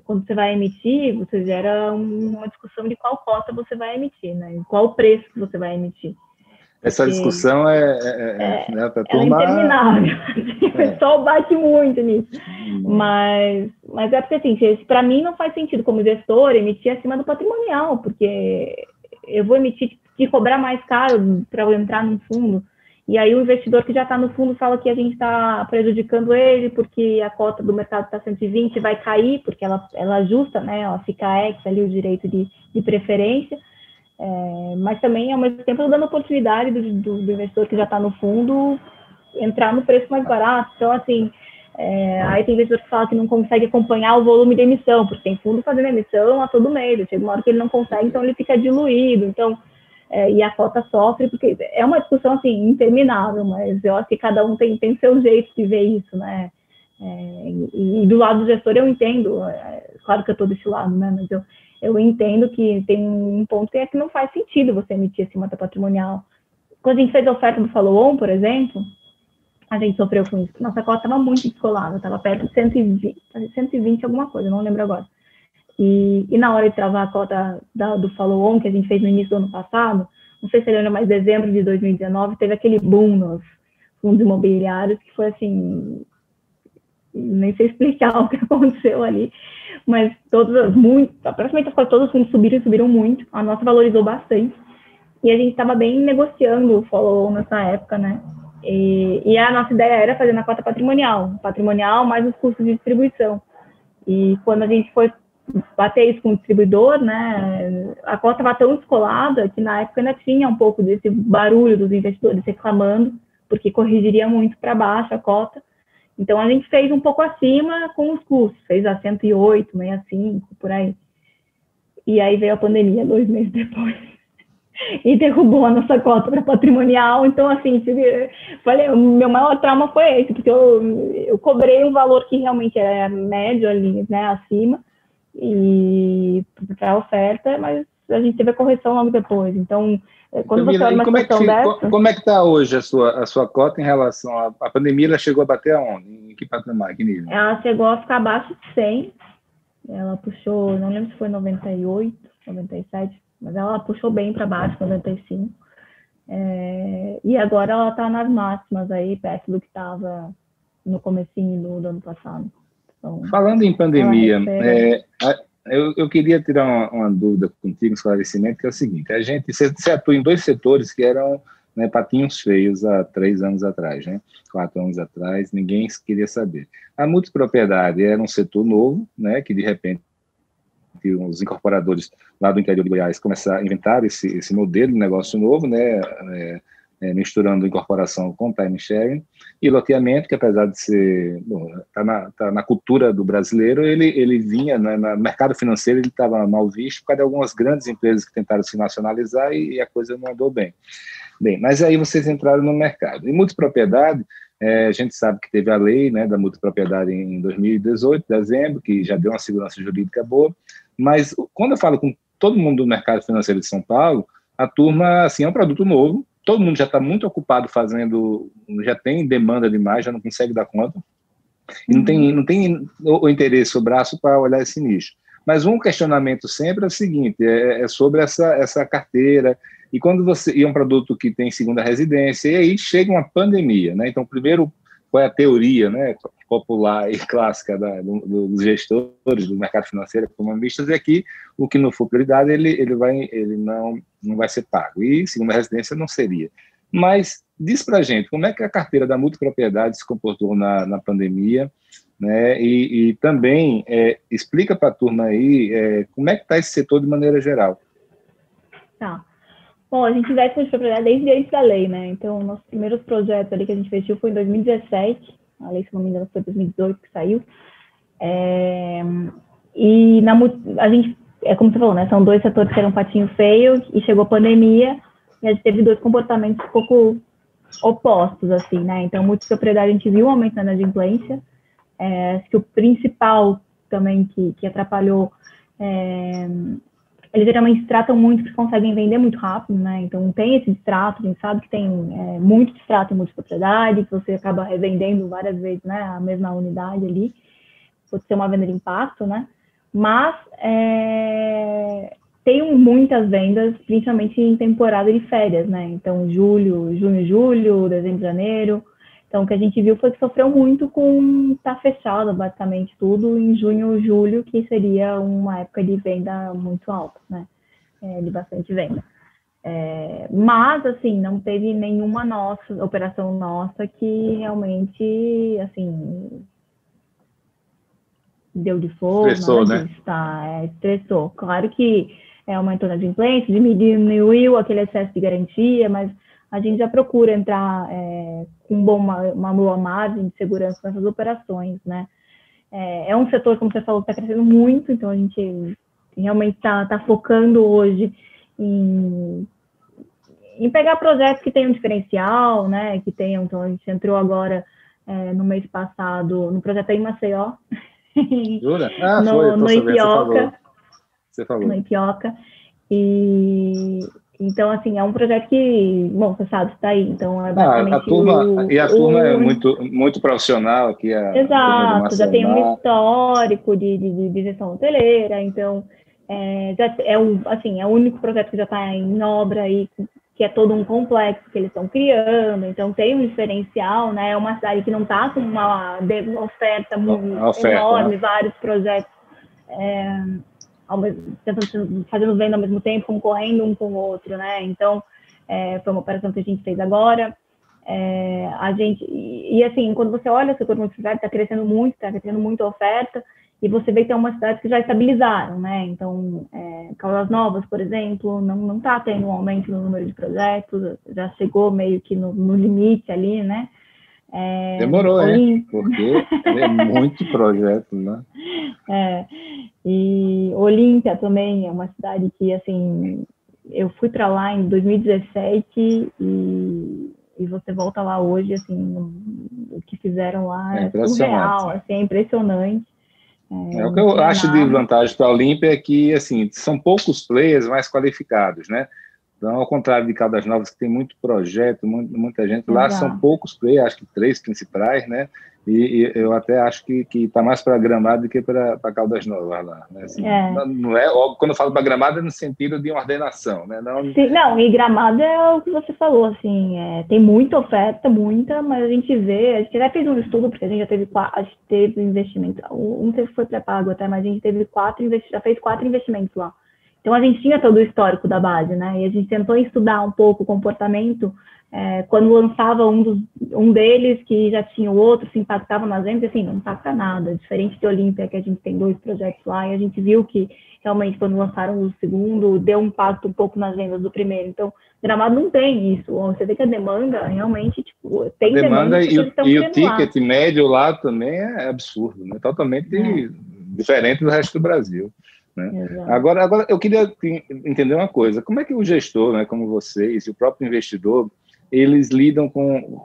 Quando você vai emitir, você gera uma discussão de qual cota você vai emitir, né? Qual o preço que você vai emitir. Essa discussão né, ela é interminável. O pessoal bate muito nisso. Mas é porque, assim, para mim não faz sentido, como gestor, emitir acima do patrimonial, porque eu vou emitir, te cobrar mais caro para eu entrar num fundo. E aí o investidor que já está no fundo fala que a gente está prejudicando ele porque a cota do mercado está 120 e vai cair, porque ela ajusta, né, ela fica ex ali o direito de preferência, mas também, ao mesmo tempo, dando oportunidade do investidor que já está no fundo entrar no preço mais barato. Então, assim, aí tem investidor que fala que não consegue acompanhar o volume de emissão, porque tem fundo fazendo emissão a todo mês, chega uma hora que ele não consegue, então ele fica diluído, então... e a cota sofre, porque é uma discussão, assim, interminável, mas eu acho que cada um tem seu jeito de ver isso, né? E do lado do gestor eu entendo, claro que eu estou desse lado, né? Mas eu entendo que tem um ponto que é que não faz sentido você emitir acima da patrimonial. Quando a gente fez a oferta do follow-on, por exemplo, a gente sofreu com isso. Nossa cota estava muito descolada, estava perto de 120 alguma coisa, não lembro agora. E na hora de travar a cota do follow-on, que a gente fez no início do ano passado, não sei se ele lembra, mas dezembro de 2019, teve aquele boom nos fundos imobiliários, que foi assim, nem sei explicar o que aconteceu ali, mas praticamente quase todos os fundos subiram muito, a nossa valorizou bastante, e a gente estava bem negociando o follow-on nessa época, né? E a nossa ideia era fazer na cota patrimonial mais os custos de distribuição. E quando a gente foi bater isso com o distribuidor, né, a cota estava tão descolada que na época ainda tinha um pouco desse barulho dos investidores reclamando, porque corrigiria muito para baixo a cota. Então a gente fez um pouco acima com os custos, fez a 108, 65, por aí. E aí veio a pandemia 2 meses depois e derrubou a nossa cota para patrimonial. Então, assim, falei, o meu maior trauma foi esse, porque eu cobrei um valor que realmente era médio ali, né, acima, e para a oferta, mas a gente teve a correção logo depois. Então, quando Camila, você olha uma situação dessa... Como é que está hoje a sua cota em relação à pandemia? Ela chegou a bater aonde? Em que patamar, que nível? Ela chegou a ficar abaixo de 100, ela puxou, não lembro se foi 98, 97, mas ela puxou bem para baixo, 95. E agora ela está nas máximas aí, perto do que estava no comecinho do ano passado. Então, falando em pandemia, eu queria tirar uma dúvida contigo, um esclarecimento, que é o seguinte: você atua em 2 setores que eram, né, patinhos feios há 3 anos atrás, né, 4 anos atrás, ninguém queria saber. A multipropriedade era um setor novo, né, que de repente os incorporadores lá do interior de Goiás começaram a inventar esse modelo de negócio novo, né, misturando incorporação com time sharing, e loteamento, que apesar de ser, tá na cultura do brasileiro, ele vinha, né, no mercado financeiro, ele estava mal visto por causa de algumas grandes empresas que tentaram se nacionalizar e a coisa não andou bem. Bem, mas aí vocês entraram no mercado. E multipropriedade, a gente sabe que teve a lei, né, da multipropriedade em 2018, dezembro, que já deu uma segurança jurídica boa, mas quando eu falo com todo mundo do mercado financeiro de São Paulo, a turma, assim, é um produto novo, todo mundo já está muito ocupado fazendo, já tem demanda demais, já não consegue dar conta, e não tem o interesse, o braço para olhar esse nicho. Mas um questionamento sempre é o seguinte, é sobre essa carteira, e quando e é um produto que tem segunda residência, e aí chega uma pandemia, né? Então, primeiro, qual é a teoria, né, popular e clássica dos gestores do mercado financeiro, economistas, é que o que não for prioridade, ele não vai ser pago. E segunda residência não seria. Mas diz para a gente, como é que a carteira da multipropriedade se comportou na pandemia, né? E também explica para a turma aí como é que está esse setor de maneira geral. Tá. Bom, a gente investe em propriedade desde antes da lei, né? Então, nossos primeiros projetos ali que a gente investiu foi em 2017, a lei, se não me engano, foi 2018 que saiu. E a gente, como você falou, né? São 2 setores que eram patinho feio e chegou a pandemia e a gente teve 2 comportamentos um pouco opostos, assim, né? Então, multipropriedade, a gente viu um aumento na inadimplência. Acho que o principal também que atrapalhou eles geralmente tratam muito porque conseguem vender muito rápido, né? Então, tem esse distrato, a gente sabe que tem muito distrato em multipropriedade, que você acaba revendendo várias vezes, né, a mesma unidade ali, pode ser uma venda de impacto, né? Mas tem muitas vendas, principalmente em temporada de férias, né? Então, junho, julho, dezembro, janeiro. Então, o que a gente viu foi que sofreu muito com tá fechado, basicamente, tudo em junho, julho, que seria uma época de venda muito alta, né? De bastante venda. Mas, assim, não teve nenhuma operação nossa que realmente, assim, deu de fogo, Estressou, nada né? disso, tá? Estressou. Claro que aumentou na inadimplência, diminuiu aquele excesso de garantia, mas a gente já procura entrar com uma boa margem de segurança nessas operações, né? É um setor, como você falou, que está crescendo muito, então a gente realmente está focando hoje em pegar projetos que tenham diferencial, né? Que tenham, então a gente entrou agora no mês passado no projeto em Maceió, Jura? Ah, foi, eu tô no sabendo, você Ipioca, falou. Você falou. no Ipioca. E então, assim, é um projeto que, bom, você sabe, está aí. Então, é Ah, basicamente a turma é muito profissional aqui, a turma de exato, já tem um Maceió. histórico de gestão hoteleira, então é o único projeto que já está em obra aí, que é todo um complexo que eles estão criando, então tem um diferencial, né? É uma cidade que não está com uma oferta muito A oferta, né? enorme, vários projetos fazendo venda ao mesmo tempo, concorrendo um com o outro, né? Então, foi uma operação que a gente fez agora. Assim, quando você olha o setor multiplicar, está crescendo muito a oferta, e você vê que tem umas cidades que já estabilizaram, né? Então, Caldas Novas, por exemplo, não está tendo um aumento no número de projetos, já chegou meio que no limite ali, né? Demorou, porque é muito projeto, né? E Olímpia também é uma cidade que, assim, eu fui para lá em 2017 e você volta lá hoje, assim, o que fizeram lá É é surreal, impressionante. assim, é impressionante. O que Não eu tinha acho de nada. vantagem para a Olímpia é que, assim, são poucos players mais qualificados, né? Então, ao contrário de Caldas Novas, que tem muito projeto, muita gente, lá são Exato. poucos players, acho que 3 principais, né? E eu até acho que está mais para Gramado do que para Caldas Novas lá. Né? Assim, não é óbvio, quando eu falo para Gramado é no sentido de uma ordenação, né? Sim, não, e Gramado é o que você falou, assim, tem muita oferta, mas a gente já fez um estudo, porque a gente já teve investimento, não sei se foi pré-pago até, mas a gente teve já fez 4 investimentos lá. Então a gente tinha todo o histórico da base, né? E a gente tentou estudar um pouco o comportamento, quando lançava um deles, que já tinha o outro, se impactava nas vendas, assim, não impacta nada, diferente de Olímpia, que a gente tem 2 projetos lá, e a gente viu que realmente, quando lançaram o segundo, deu um impacto um pouco nas vendas do primeiro. Então, Gramado não tem isso. Você vê que a demanda, realmente, tipo, A tem demanda demanda porque eles estão e o criando lá. ticket médio lá também é absurdo, né? Totalmente diferente do resto do Brasil. Né? Agora, eu queria entender uma coisa. Como é que o gestor, né, como vocês, e o próprio investidor, eles lidam com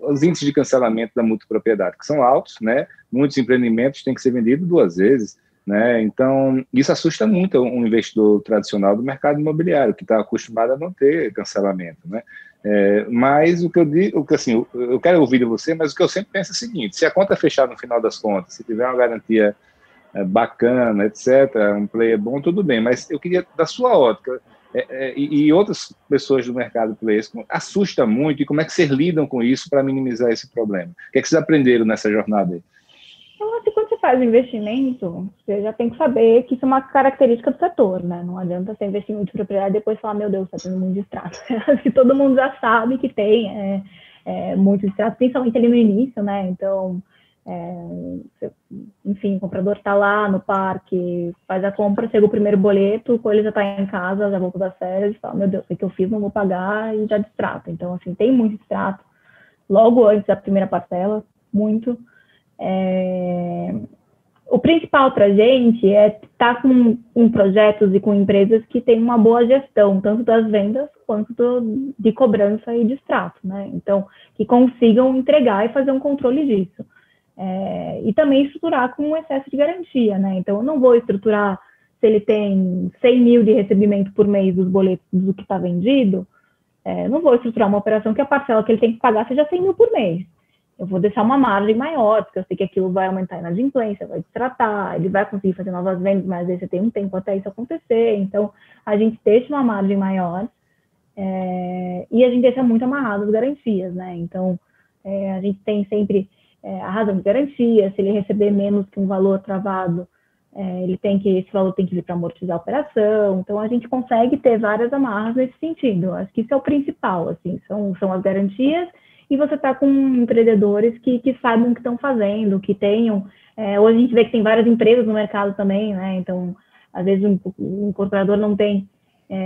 os índices de cancelamento da multipropriedade, que são altos, né? Muitos empreendimentos têm que ser vendidos 2 vezes, né? Então, isso assusta muito um investidor tradicional do mercado imobiliário, que está acostumado a não ter cancelamento, né? Mas o que eu digo, assim, eu quero ouvir de você, mas o que eu sempre penso é o seguinte: se a conta fechar no final das contas, se tiver uma garantia bacana, etc., um player bom, tudo bem, mas eu queria, da sua ótica, e outras pessoas do mercado player, assusta muito, e como é que vocês lidam com isso para minimizar esse problema? O que é que vocês aprenderam nessa jornada aí? Então, assim, quando você faz o investimento, você já tem que saber que isso é uma característica do setor, né? Não adianta você investir em multipropriedade e depois falar, meu Deus, está tendo muito distrato. Acho que todo mundo já sabe que tem muito distrato, principalmente ali no início, né? Então, enfim, o comprador está lá no parque, faz a compra, chega o primeiro boleto, quando ele já está em casa, já voltou das férias, fala, meu Deus, o que eu fiz, não vou pagar, e já distrata. Então, assim, tem muito distrato, logo antes da primeira parcela, muito. O principal para a gente é estar com projetos e com empresas que têm uma boa gestão, tanto das vendas quanto de cobrança e de extrato, né? Então, que consigam entregar e fazer um controle disso. E também estruturar com um excesso de garantia, né? Então, eu não vou estruturar se ele tem 100 mil de recebimento por mês dos boletos do que está vendido, não vou estruturar uma operação que a parcela que ele tem que pagar seja 100 mil por mês. Eu vou deixar uma margem maior, porque eu sei que aquilo vai aumentar a inadimplência, vai destratar, ele vai conseguir fazer novas vendas, mas aí você tem um tempo até isso acontecer. Então, a gente deixa uma margem maior e a gente deixa muito amarrado as garantias, né? Então, a gente tem sempre a razão de garantia, se ele receber menos que um valor travado, esse valor tem que vir para amortizar a operação, então a gente consegue ter várias amarras nesse sentido. Acho que isso é o principal, assim, são as garantias, e você está com empreendedores que saibam o que estão fazendo, que tenham. Hoje a gente vê que tem várias empresas no mercado também, né? Então, às vezes o incorporador não tem.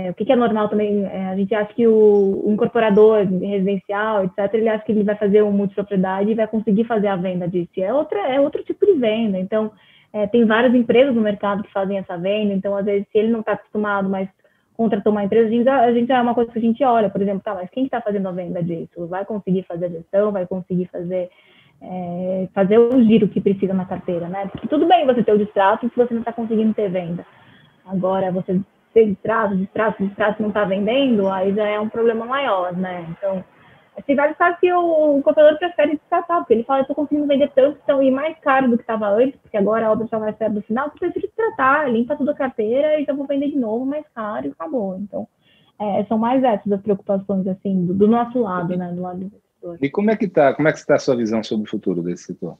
O que é normal também, a gente acha que o incorporador residencial, etc., ele acha que ele vai fazer uma multipropriedade e vai conseguir fazer a venda disso. É outro tipo de venda. Então, tem várias empresas no mercado que fazem essa venda. Então, às vezes, se ele não está acostumado, mas contratou uma empresa, a gente é uma coisa que a gente olha, por exemplo, mas quem está fazendo a venda disso? Vai conseguir fazer a gestão, vai conseguir fazer o giro que precisa na carteira, né? Porque tudo bem você ter o distrato se você não está conseguindo ter venda. Agora, você ter distrato, não está vendendo, aí já é um problema maior, né? Então, tem vários casos que o comprador prefere distratar, porque ele fala, eu estou conseguindo vender tanto, então, e mais caro do que estava antes, porque agora a obra já vai perto do final, eu prefiro distratar, limpa toda a carteira e já vou vender de novo mais caro e acabou. Então, são mais essas as preocupações, assim, do nosso lado, né? Do lado do investidor. E como é que está a sua visão sobre o futuro desse setor?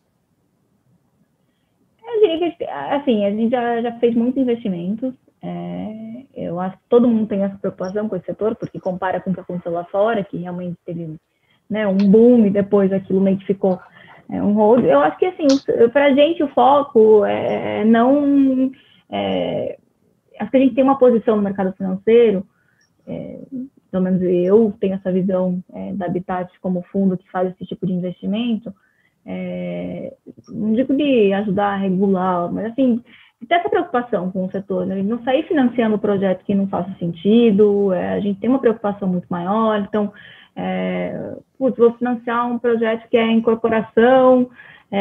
Assim, a gente já fez muitos investimentos. Eu acho que todo mundo tem essa preocupação com esse setor, porque compara com o que aconteceu lá fora, que realmente teve, né, um boom e depois aquilo meio que ficou um hold. Eu acho que, assim, para a gente o foco não... acho que a gente tem uma posição no mercado financeiro, pelo menos eu tenho essa visão da Habitat como fundo que faz esse tipo de investimento, não digo de ajudar a regular, mas, assim, ter essa preocupação com o setor, né? Não sair financiando o projeto que não faça sentido, a gente tem uma preocupação muito maior, então, vou financiar um projeto que é incorporação,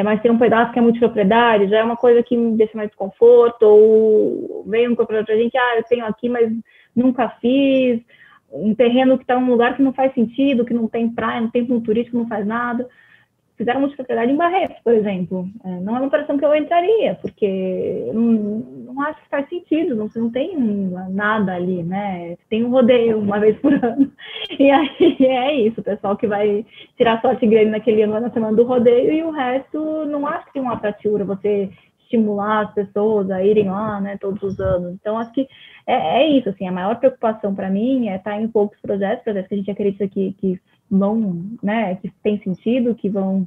mas tem um pedaço que é multipropriedade, já é uma coisa que me deixa mais desconforto, ou veio um incorporador para a gente, eu tenho aqui, mas nunca fiz, um terreno que está em um lugar que não faz sentido, que não tem praia, não tem ponto turístico, não faz nada. Fizeram multipropriedade em Barretos, por exemplo. Não é uma operação que eu entraria, porque não acho que faz sentido, não tem nada ali, né? Tem um rodeio uma vez por ano. E aí é isso, o pessoal que vai tirar sorte grande naquele ano, na semana do rodeio, e o resto não acho que tem uma atrativa você estimular as pessoas a irem lá, né, todos os anos. Então, acho que é isso, assim, a maior preocupação para mim é estar em poucos projetos que a gente acredita que vão, né, que tem sentido, que vão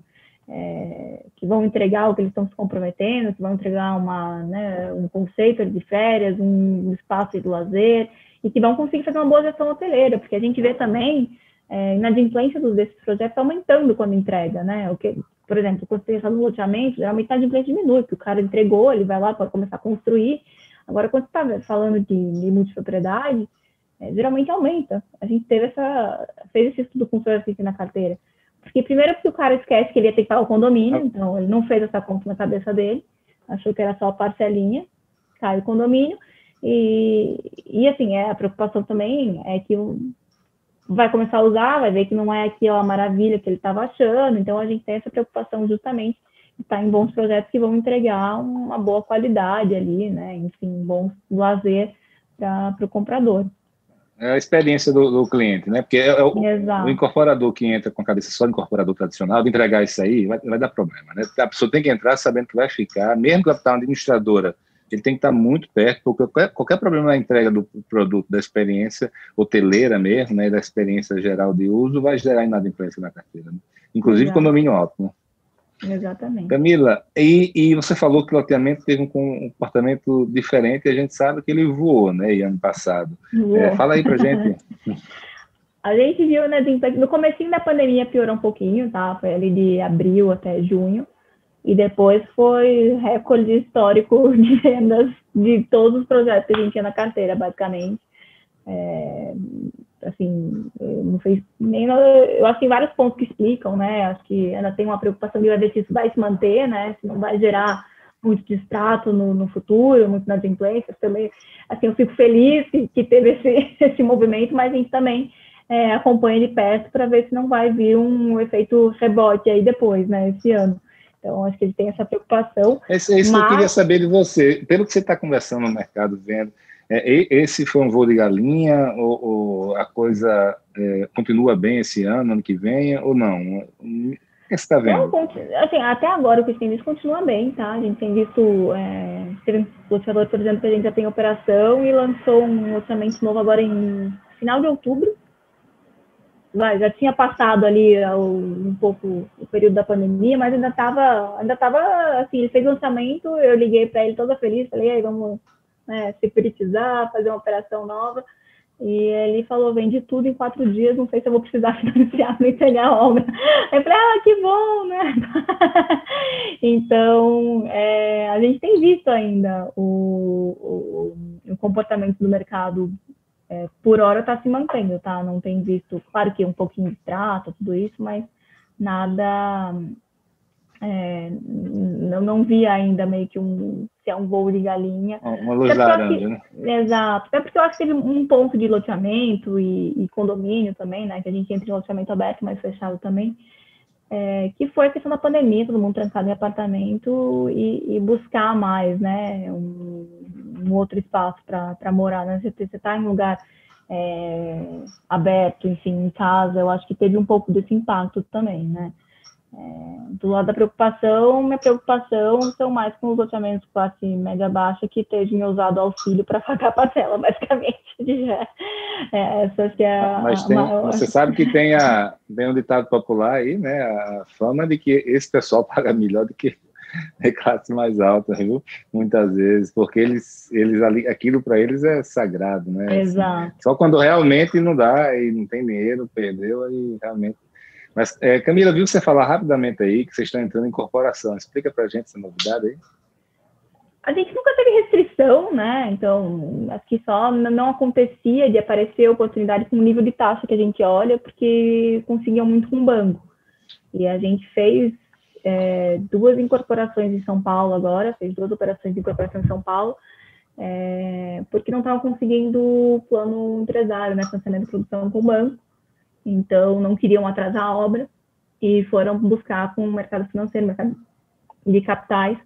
entregar o que eles estão se comprometendo, que vão entregar um conceito de férias, um espaço de lazer, e que vão conseguir fazer uma boa gestão hoteleira, porque a gente vê também a inadimplência desses projetos aumentando quando entrega, né? Por exemplo, quando você está no loteamento, geralmente a inadimplência diminui, porque o cara entregou, ele vai lá, pode começar a construir. Agora, quando você está falando de multipropriedade, geralmente aumenta. A gente fez esse estudo com o senhor aqui na carteira. Porque primeiro porque o cara esquece que ele ia ter que pagar o condomínio, então ele não fez essa conta na cabeça dele, achou que era só a parcelinha, cai o condomínio, e assim, a preocupação também é que vai começar a usar, vai ver que não é aqui a maravilha que ele estava achando, então a gente tem essa preocupação justamente de estar em bons projetos que vão entregar uma boa qualidade ali, né, enfim, bom lazer para o comprador. É a experiência do cliente, né? Porque o incorporador que entra com a cabeça só de incorporador tradicional, de entregar isso aí, vai dar problema, né? A pessoa tem que entrar sabendo que vai ficar, mesmo que ela está uma administradora, ele tem que estar muito perto, porque qualquer problema na entrega do produto, da experiência hoteleira mesmo, né, da experiência geral de uso, vai gerar inadimplência na carteira, né? Inclusive condomínio alto, né? Exatamente. Camila, e você falou que o loteamento teve um comportamento diferente, e a gente sabe que ele voou, né, ano passado. Fala aí pra gente. A gente viu, né, no comecinho da pandemia piorou um pouquinho, tá? Foi ali de abril até junho, e depois foi recorde histórico de vendas de todos os projetos que a gente tinha na carteira, basicamente. Assim, não fez nem... Eu acho que tem vários pontos que explicam, né? Acho que ainda tem uma preocupação de ver se isso vai se manter, né? Se não vai gerar muito distrato no futuro, muito inadimplência. Também, assim, eu fico feliz que teve esse movimento, mas a gente também acompanha de perto para ver se não vai vir um efeito rebote aí depois, né? Esse ano. Então, acho que ele tem essa preocupação. Isso que eu queria saber de você. Pelo que você está conversando no mercado, vendo, esse foi um voo de galinha, ou a coisa continua bem esse ano que vem, ou não? que você está vendo? Então, assim, até agora o que a gente tem visto continua bem, tá? A gente tem visto, teve um loteador, por exemplo, que a gente já tem operação e lançou um loteamento novo agora em final de outubro. Já tinha passado ali um pouco o período da pandemia, mas ainda estava assim, ele fez o lançamento, eu liguei para ele toda feliz, falei, aí, vamos securitizar, fazer uma operação nova. E ele falou, vende tudo em 4 dias, não sei se eu vou precisar financiar nem pegar a obra. Aí eu falei, que bom, né? Então, a gente tem visto ainda o comportamento do mercado, por hora está se mantendo, tá? Não tem visto, claro que um pouquinho de trato, tudo isso, mas nada... não vi ainda meio que se é um voo de galinha. Uma luz laranja, né? Exato. Até porque eu acho que teve um ponto de loteamento e condomínio também, né? Que a gente entra em loteamento aberto, mas fechado também. Que foi a questão da pandemia, todo mundo trancado em apartamento e buscar mais, né? Um outro espaço para morar, né? Você está em um lugar aberto, enfim, em casa, eu acho que teve um pouco desse impacto também, né? Do lado da preocupação, minha preocupação são mais com os loteamentos classe média baixa que estejam usado auxílio para pagar a parcela, basicamente. Essa que é Mas maior. você sabe que tem um ditado popular aí, né? A fama de que esse pessoal paga melhor do que a classe mais alta, viu? Muitas vezes, porque eles ali, aquilo para eles é sagrado, né? Exato. Assim, só quando realmente não dá e não tem dinheiro, perdeu, aí realmente. Mas, Camila, viu você falar rapidamente aí que vocês estão entrando em corporação. Explica para a gente essa novidade aí. A gente nunca teve restrição, né? Então, acho que só não acontecia de aparecer oportunidade com o nível de taxa que a gente olha, porque conseguiam muito com o banco. E a gente fez 2 incorporações em São Paulo agora, fez 2 operações de incorporação em São Paulo, porque não estavam conseguindo o plano empresário, né? Financiamento de produção com o banco. Então, não queriam atrasar a obra e foram buscar com o mercado financeiro, mercado de capitais,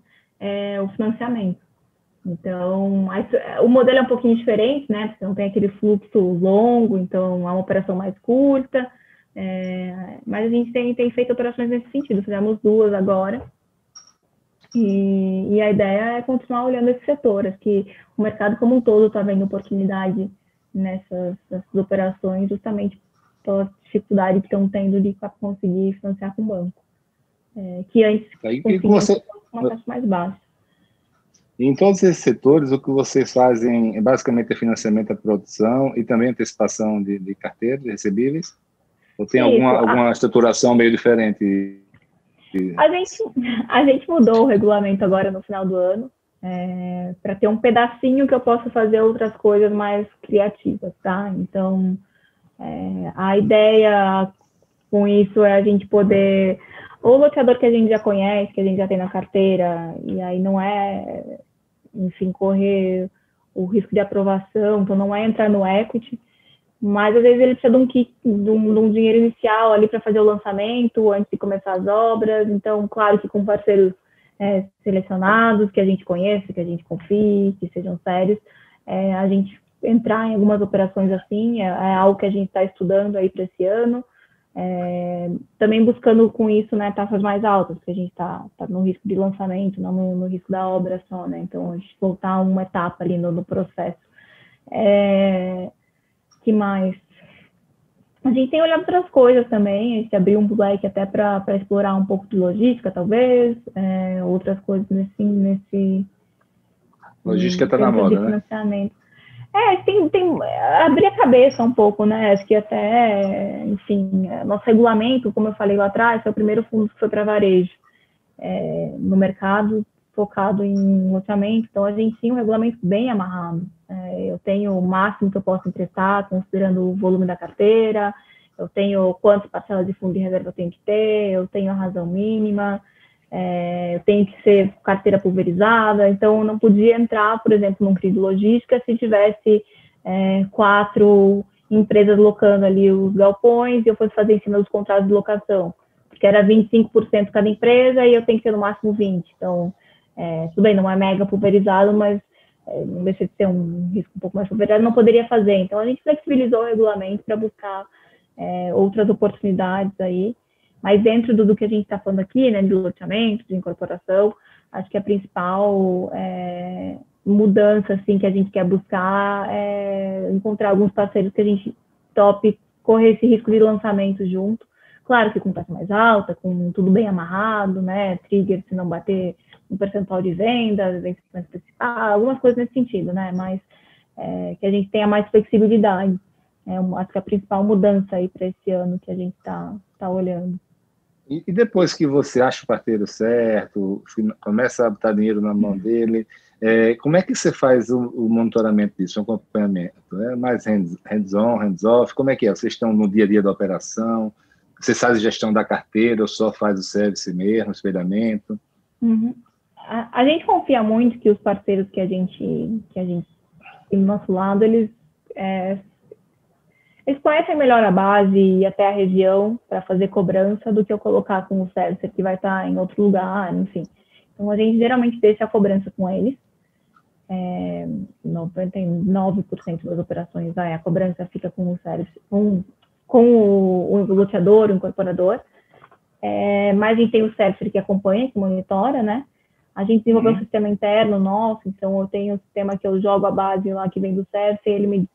o financiamento. Então, o modelo é um pouquinho diferente, né? Porque não tem aquele fluxo longo, então é uma operação mais curta, mas a gente tem feito operações nesse sentido. Fizemos 2 agora e a ideia é continuar olhando esse setor. Acho que o mercado como um todo está vendo oportunidade nessas operações, justamente pela dificuldade que estão tendo de conseguir financiar com o banco. Que antes conseguiam uma taxa mais baixa. Em todos esses setores, o que vocês fazem é basicamente financiamento da produção e também antecipação de carteira, de recebíveis? Ou tem alguma estruturação meio diferente? A gente mudou o regulamento agora no final do ano, para ter um pedacinho que eu possa fazer outras coisas mais criativas, tá? Então, a ideia com isso é a gente poder, ou o loteador que a gente já conhece, que a gente já tem na carteira, e aí não enfim, correr o risco de aprovação, então não é entrar no equity, mas às vezes ele precisa de um dinheiro inicial ali para fazer o lançamento, antes de começar as obras. Então, claro que com parceiros selecionados, que a gente conheça, que a gente confie, que sejam sérios, a gente entrar em algumas operações assim, é algo que a gente está estudando aí para esse ano, também buscando com isso, né, taxas mais altas, porque a gente está no risco de lançamento, não no risco da obra só, né, então a gente voltar uma etapa ali no processo. Que mais? A gente tem olhado outras coisas também, a gente abriu um leque até para explorar um pouco de logística, talvez, outras coisas nesse logística está na moda, né? Tem abrir a cabeça um pouco, né? Acho que até, enfim, nosso regulamento, como eu falei lá atrás, foi o primeiro fundo que foi para varejo no mercado, focado em loteamento. Então, a gente tinha um regulamento bem amarrado. Eu tenho o máximo que eu posso emprestar, considerando o volume da carteira, eu tenho quantas parcelas de fundo de reserva eu tenho que ter, eu tenho a razão mínima, eu tenho que ser carteira pulverizada, então eu não podia entrar, por exemplo, num CRI de logística se tivesse 4 empresas locando ali os galpões e eu fosse fazer em cima dos contratos de locação, porque era 25% cada empresa e eu tenho que ter no máximo 20%. Então, tudo bem, não é mega pulverizado, mas não deixa de ser um risco um pouco mais pulverizado, não poderia fazer. Então, a gente flexibilizou o regulamento para buscar outras oportunidades aí, Mas dentro do que a gente está falando aqui, né, de loteamento, de incorporação, acho que a principal mudança assim, que a gente quer buscar é encontrar alguns parceiros que a gente tope correr esse risco de lançamento junto. Claro que com taxa mais alta, com tudo bem amarrado, né? Trigger se não bater um percentual de vendas, vencimento principal, algumas coisas nesse sentido, né? Mas que a gente tenha mais flexibilidade. Acho que a principal mudança aí para esse ano que a gente tá olhando. E depois que você acha o parceiro certo, começa a botar dinheiro na mão dele, como é que você faz o monitoramento disso, o acompanhamento? É mais hands-on, hands-off? Como é que é? Vocês estão no dia a dia da operação? Você faz a gestão da carteira ou só faz o service mesmo, espelhamento? Uhum. A gente confia muito que os parceiros que a gente tem do nosso lado, eles conhecem melhor a base e até a região para fazer cobrança do que eu colocar com o servicer que vai estar em outro lugar, enfim. Então, a gente geralmente deixa a cobrança com eles. 99% das operações, a cobrança fica com o servicer, com o loteador, o incorporador. Mas a gente tem o servicer que acompanha, que monitora, né? A gente desenvolveu um sistema interno nosso, então eu tenho um sistema que eu jogo a base lá que vem do servicer, ele me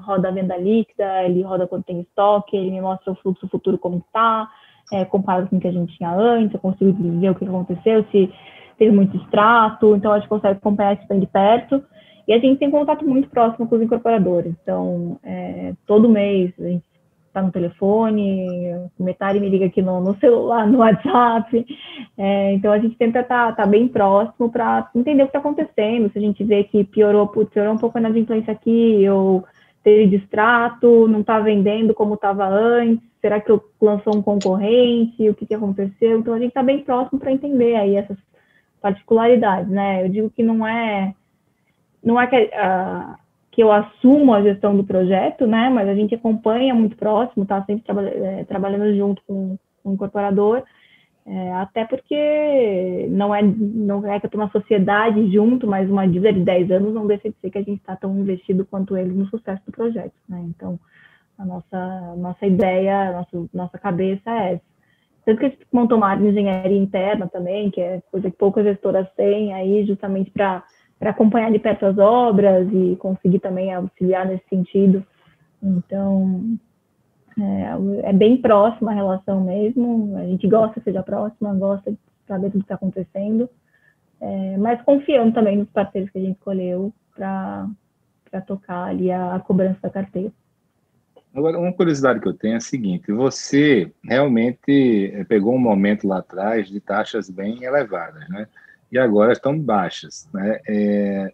roda a venda líquida, ele roda quando tem estoque, ele me mostra o fluxo futuro como está, comparado com o que a gente tinha antes, eu consigo ver o que aconteceu, se teve muito extrato, então a gente consegue acompanhar isso bem de perto. E a gente tem contato muito próximo com os incorporadores, então todo mês a gente está no telefone, metade me liga aqui no celular, no WhatsApp, então a gente tenta estar bem próximo para entender o que está acontecendo, se a gente vê que piorou um pouco a inadimplência aqui, ou teve distrato, não está vendendo como estava antes, será que lançou um concorrente, o que aconteceu? Então a gente está bem próximo para entender aí essas particularidades, né? Eu digo que não é que eu assumo a gestão do projeto, né? Mas a gente acompanha muito próximo, tá sempre trabalhando junto com o incorporador, até porque não é que eu estou na sociedade junto, mas uma dívida de 10 anos não deixa de ser que a gente está tão investido quanto eles no sucesso do projeto, né? Então, a nossa ideia, nossa cabeça é essa. Tanto que a gente montou uma área de engenharia interna também, que é coisa que poucas gestoras têm, aí justamente para acompanhar de perto as obras e conseguir também auxiliar nesse sentido. Então, é bem próxima a relação mesmo, a gente gosta que seja próxima, gosta de saber tudo que está acontecendo, mas confiando também nos parceiros que a gente escolheu para tocar ali a cobrança da carteira. Agora, uma curiosidade que eu tenho é a seguinte: você realmente pegou um momento lá atrás de taxas bem elevadas, né? E agora estão baixas, né?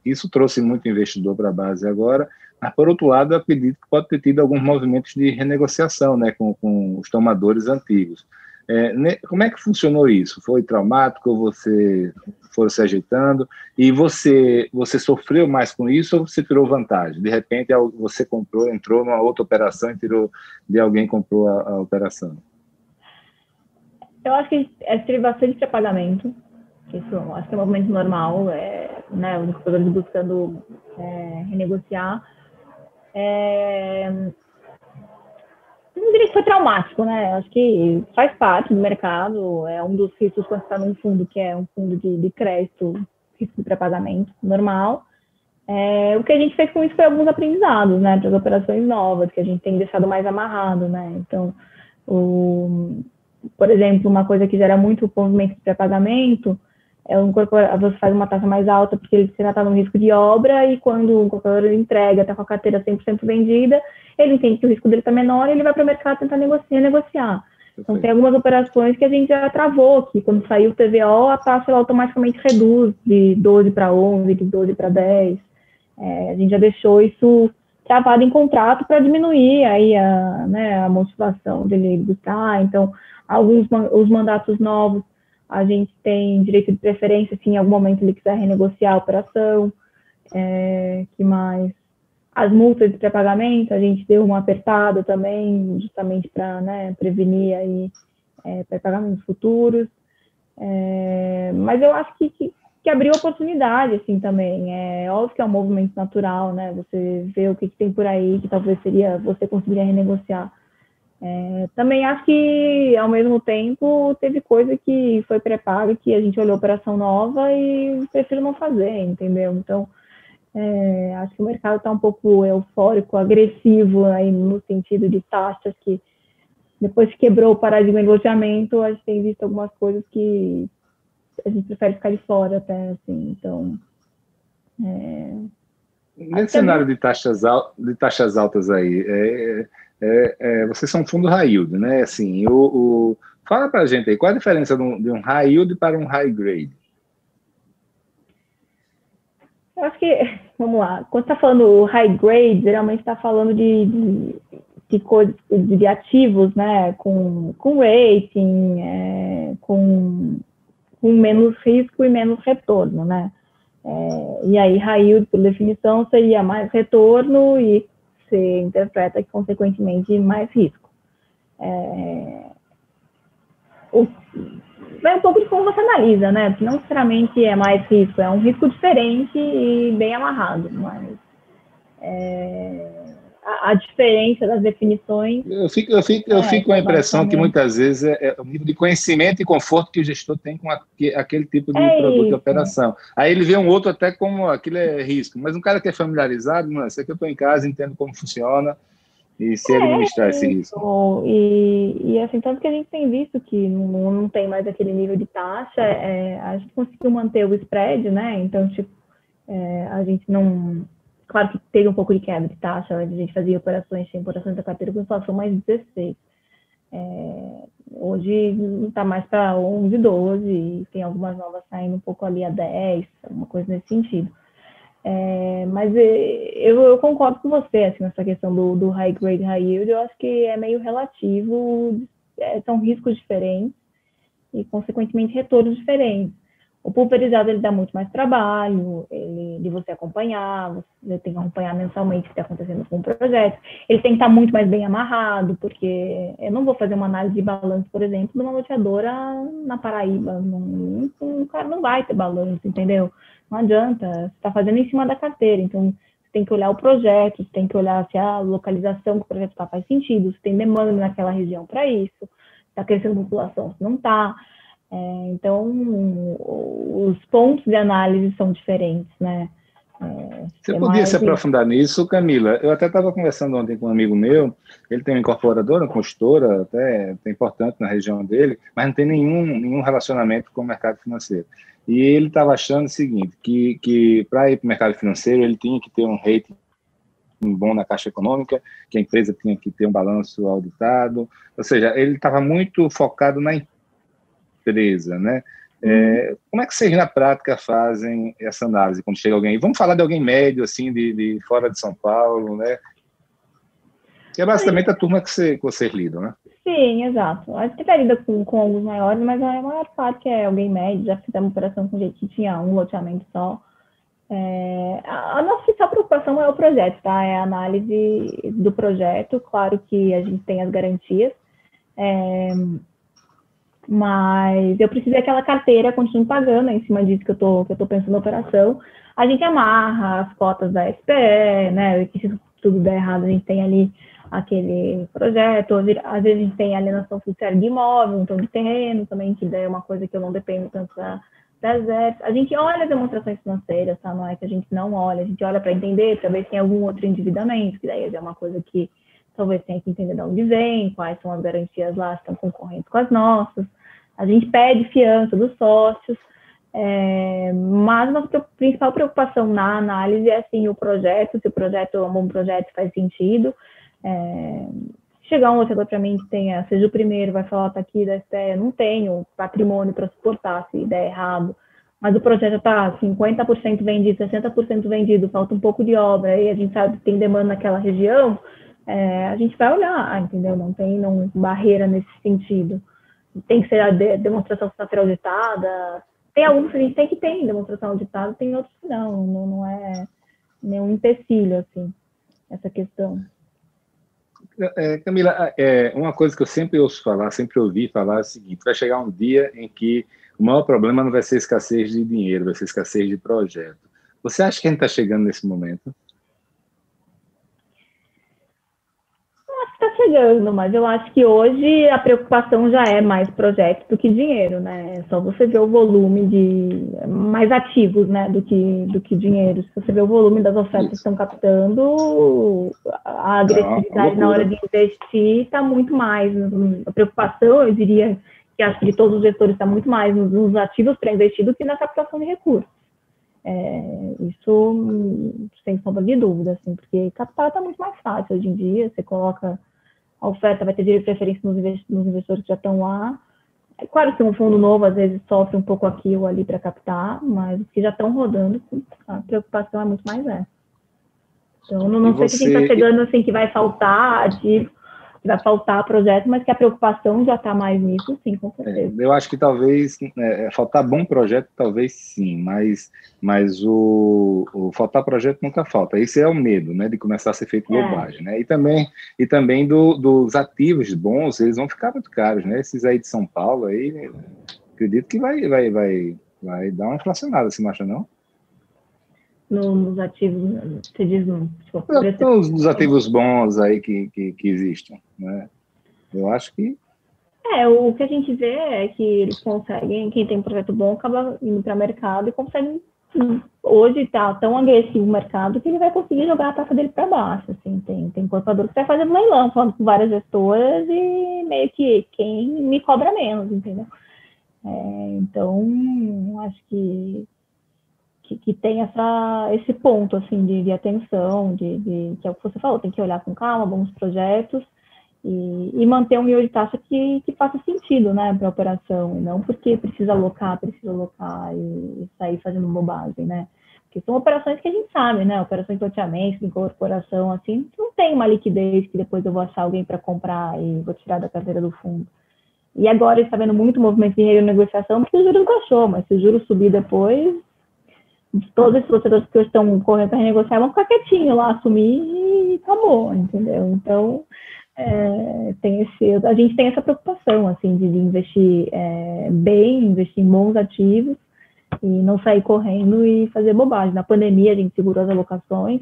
Isso trouxe muito investidor para a base agora, mas, por outro lado, eu acredito que pode ter tido alguns movimentos de renegociação, né, com os tomadores antigos. Como é que funcionou isso? Foi traumático? Você foram se ajeitando? E você sofreu mais com isso ou você tirou vantagem? De repente, você entrou numa outra operação e tirou de alguém que comprou a operação? Eu acho que teve bastante pré-pagamento. Isso acho que é um movimento normal, né, os incorporadores buscando renegociar. Não diria que foi traumático, né? Acho que faz parte do mercado, é um dos riscos quando está num fundo que é um fundo de crédito, risco de pré-pagamento normal. O que a gente fez com isso foi alguns aprendizados, né, para as operações novas, que a gente tem deixado mais amarrado, né? Então, por exemplo, uma coisa que gera muito movimento de pré-pagamento você faz uma taxa mais alta porque você já está no risco de obra e quando o incorporador entrega, está com a carteira 100% vendida, ele entende que o risco dele está menor e ele vai para o mercado tentar negociar. Então, tem algumas operações que a gente já travou, que quando saiu o TVO, a taxa ela automaticamente reduz de 12 para 11, de 12 para 10. A gente já deixou isso travado em contrato para diminuir aí a motivação dele buscar. Então, os mandatos novos, a gente tem direito de preferência, se em algum momento ele quiser renegociar a operação. Que mais? As multas de pré-pagamento, a gente deu uma apertada também, justamente para prevenir aí pré-pagamentos futuros. Mas eu acho que abriu oportunidade, assim, também. É óbvio que é um movimento natural, né? Você vê o que tem por aí, que talvez você conseguiria renegociar. Também acho que, ao mesmo tempo, teve coisa que foi pré-paga, que a gente olhou operação nova e prefiro não fazer, entendeu? Então, acho que o mercado está um pouco eufórico, agressivo aí no sentido de taxas que, depois que quebrou o paradigma de loteamento, a gente tem visto algumas coisas que a gente prefere ficar de fora até, assim, então... Nesse cenário de taxas altas aí, vocês são um fundo high yield, né? Assim, fala para a gente aí, qual a diferença de um high yield para um high grade? Eu acho que, vamos lá, quando está falando high grade, geralmente está falando de ativos, né, com rating, com menos risco e menos retorno, né? E aí, high yield, por definição, seria mais retorno e você interpreta que, consequentemente, mais risco. Vai um pouco de como você analisa, né? Porque não necessariamente é mais risco, é um risco diferente e bem amarrado, mas a diferença das definições... Eu fico com a impressão que muitas vezes é o nível de conhecimento e conforto que o gestor tem com aquele tipo de produto de operação. Aí ele vê um outro até como aquilo é risco, mas um cara que é familiarizado, mano, isso aqui eu estou em casa, entendo como funciona e sei administrar esse risco. E assim, tanto que a gente tem visto que não tem mais aquele nível de taxa, a gente conseguiu manter o spread, né? Então, tipo, a gente não... Claro que teve um pouco de quebra de taxa, a gente fazia operações da carteira com inflação mais 16. Hoje está mais para 11, 12, e tem algumas novas saindo um pouco ali a 10, alguma coisa nesse sentido. Mas eu concordo com você, assim, nessa questão do high grade, high yield, eu acho que é meio relativo, são riscos diferentes e, consequentemente, retornos diferentes. O pulverizado, ele dá muito mais trabalho, de você acompanhar, você tem que acompanhar mensalmente o que está acontecendo com o projeto. Ele tem que estar muito mais bem amarrado, porque eu não vou fazer uma análise de balanço, por exemplo, de uma loteadora na Paraíba. O cara não vai ter balanço, entendeu? Não adianta, você está fazendo em cima da carteira, então você tem que olhar o projeto, você tem que olhar se a localização que o projeto está faz sentido, se tem demanda naquela região para isso, está crescendo a população, se não está. Então, os pontos de análise são diferentes, né? Você podia se aprofundar nisso, Camila? Eu até estava conversando ontem com um amigo meu, ele tem uma incorporadora, uma consultora, até importante na região dele, mas não tem nenhum relacionamento com o mercado financeiro. E ele estava achando o seguinte, que para ir para o mercado financeiro, ele tinha que ter um rating bom na Caixa Econômica, que a empresa tinha que ter um balanço auditado, ou seja, ele estava muito focado na empresa, né? Como é que vocês na prática fazem essa análise quando chega alguém? Vamos falar de alguém médio, assim, de fora de São Paulo, né? Que é basicamente a turma que vocês lidam, né? Sim, exato. A gente até lida com alguns maiores, mas a maior parte é alguém médio. Já fizemos operação com gente que tinha um loteamento só. A nossa principal preocupação é o projeto, tá? É a análise do projeto. Claro que a gente tem as garantias, mas eu preciso daquela carteira, continuo pagando em cima disso que eu tô pensando na operação. A gente amarra as cotas da SPE, né? E que se tudo der errado, a gente tem ali aquele projeto. Às vezes a gente tem alienação fiduciária de imóvel, então de terreno também, que é uma coisa que eu não dependo tanto da Exército. A gente olha as demonstrações financeiras, tá? Não é que a gente não olha, a gente olha para entender, para ver se tem algum outro endividamento, que daí é uma coisa que talvez tenha que entender de onde vem, quais são as garantias lá, se estão concorrentes com as nossas. A gente pede fiança dos sócios, mas a nossa principal preocupação na análise é, assim, o projeto, se o projeto é um bom projeto, faz sentido. Chegar um loteador para mim que tenha, seja o primeiro, vai falar, tá aqui da SPE, não tenho patrimônio para suportar se der errado, mas o projeto já está 50% vendido, 60% vendido, falta um pouco de obra, e a gente sabe que tem demanda naquela região, a gente vai olhar, entendeu? Não tem barreira nesse sentido. Tem que ser a demonstração financeira auditada. Tem alguns que a gente tem que ter demonstração auditada, tem outros que não é nenhum empecilho, assim, essa questão. Camila, uma coisa que eu sempre ouvi falar é o seguinte: vai chegar um dia em que o maior problema não vai ser escassez de dinheiro, vai ser escassez de projeto. Você acha que a gente está chegando nesse momento? está chegando, mas eu acho que hoje a preocupação já é mais projeto do que dinheiro, né? É só você ver o volume de mais ativos, né, do que dinheiro. Se você ver o volume das ofertas que estão captando, a agressividade na hora de investir está muito mais. A preocupação, eu diria, que acho que de todos os gestores está muito mais nos ativos para investir do que na captação de recursos. Isso sem sombra de dúvida, assim, porque capital está muito mais fácil hoje em dia. Você coloca a oferta, vai ter direito de preferência nos investidores que já estão lá. É claro que um fundo novo às vezes sofre um pouco aqui ou ali para captar, mas os que já estão rodando, a preocupação é muito mais essa. Então, não sei se quem está chegando assim que vai faltar ativo, que vai faltar projeto, mas que a preocupação já está mais nisso, sim, com certeza. Eu acho que talvez faltar bom projeto, talvez sim, mas o faltar projeto nunca falta. Esse é o medo, né, de começar a ser feito bobagem, né? E também dos ativos bons, eles vão ficar muito caros, né? Esses aí de São Paulo, aí, acredito que vai dar uma inflacionada, você não acha, não? Nos ativos, você diz, tipo, os ativos bons aí que existem, né? Eu acho que o que a gente vê é que eles conseguem, quem tem um projeto bom acaba indo para o mercado e consegue, hoje está tão agressivo o mercado que ele vai conseguir jogar a taxa dele para baixo, assim, tem portador que vai fazendo leilão, falando com várias gestoras e meio que quem me cobra menos, entendeu? Então, acho que tem esse ponto, assim, de atenção, que é o que você falou, tem que olhar com calma, bons projetos, e manter um nível de taxa que faça sentido, né, para a operação, e não porque precisa alocar e sair fazendo bobagem, né, porque são operações que a gente sabe, né, operações de loteamento, de incorporação, assim, não tem uma liquidez que depois eu vou achar alguém para comprar e vou tirar da carteira do fundo. E agora está vendo muito movimento de renegociação porque o juro não baixou, mas se o juro subir depois, todos esses torcedores que estão correndo para renegociar vão ficar quietinhos lá, assumir e acabou, entendeu? Então, a gente tem essa preocupação, assim, de investir bem, investir em bons ativos e não sair correndo e fazer bobagem. Na pandemia, a gente segurou as alocações,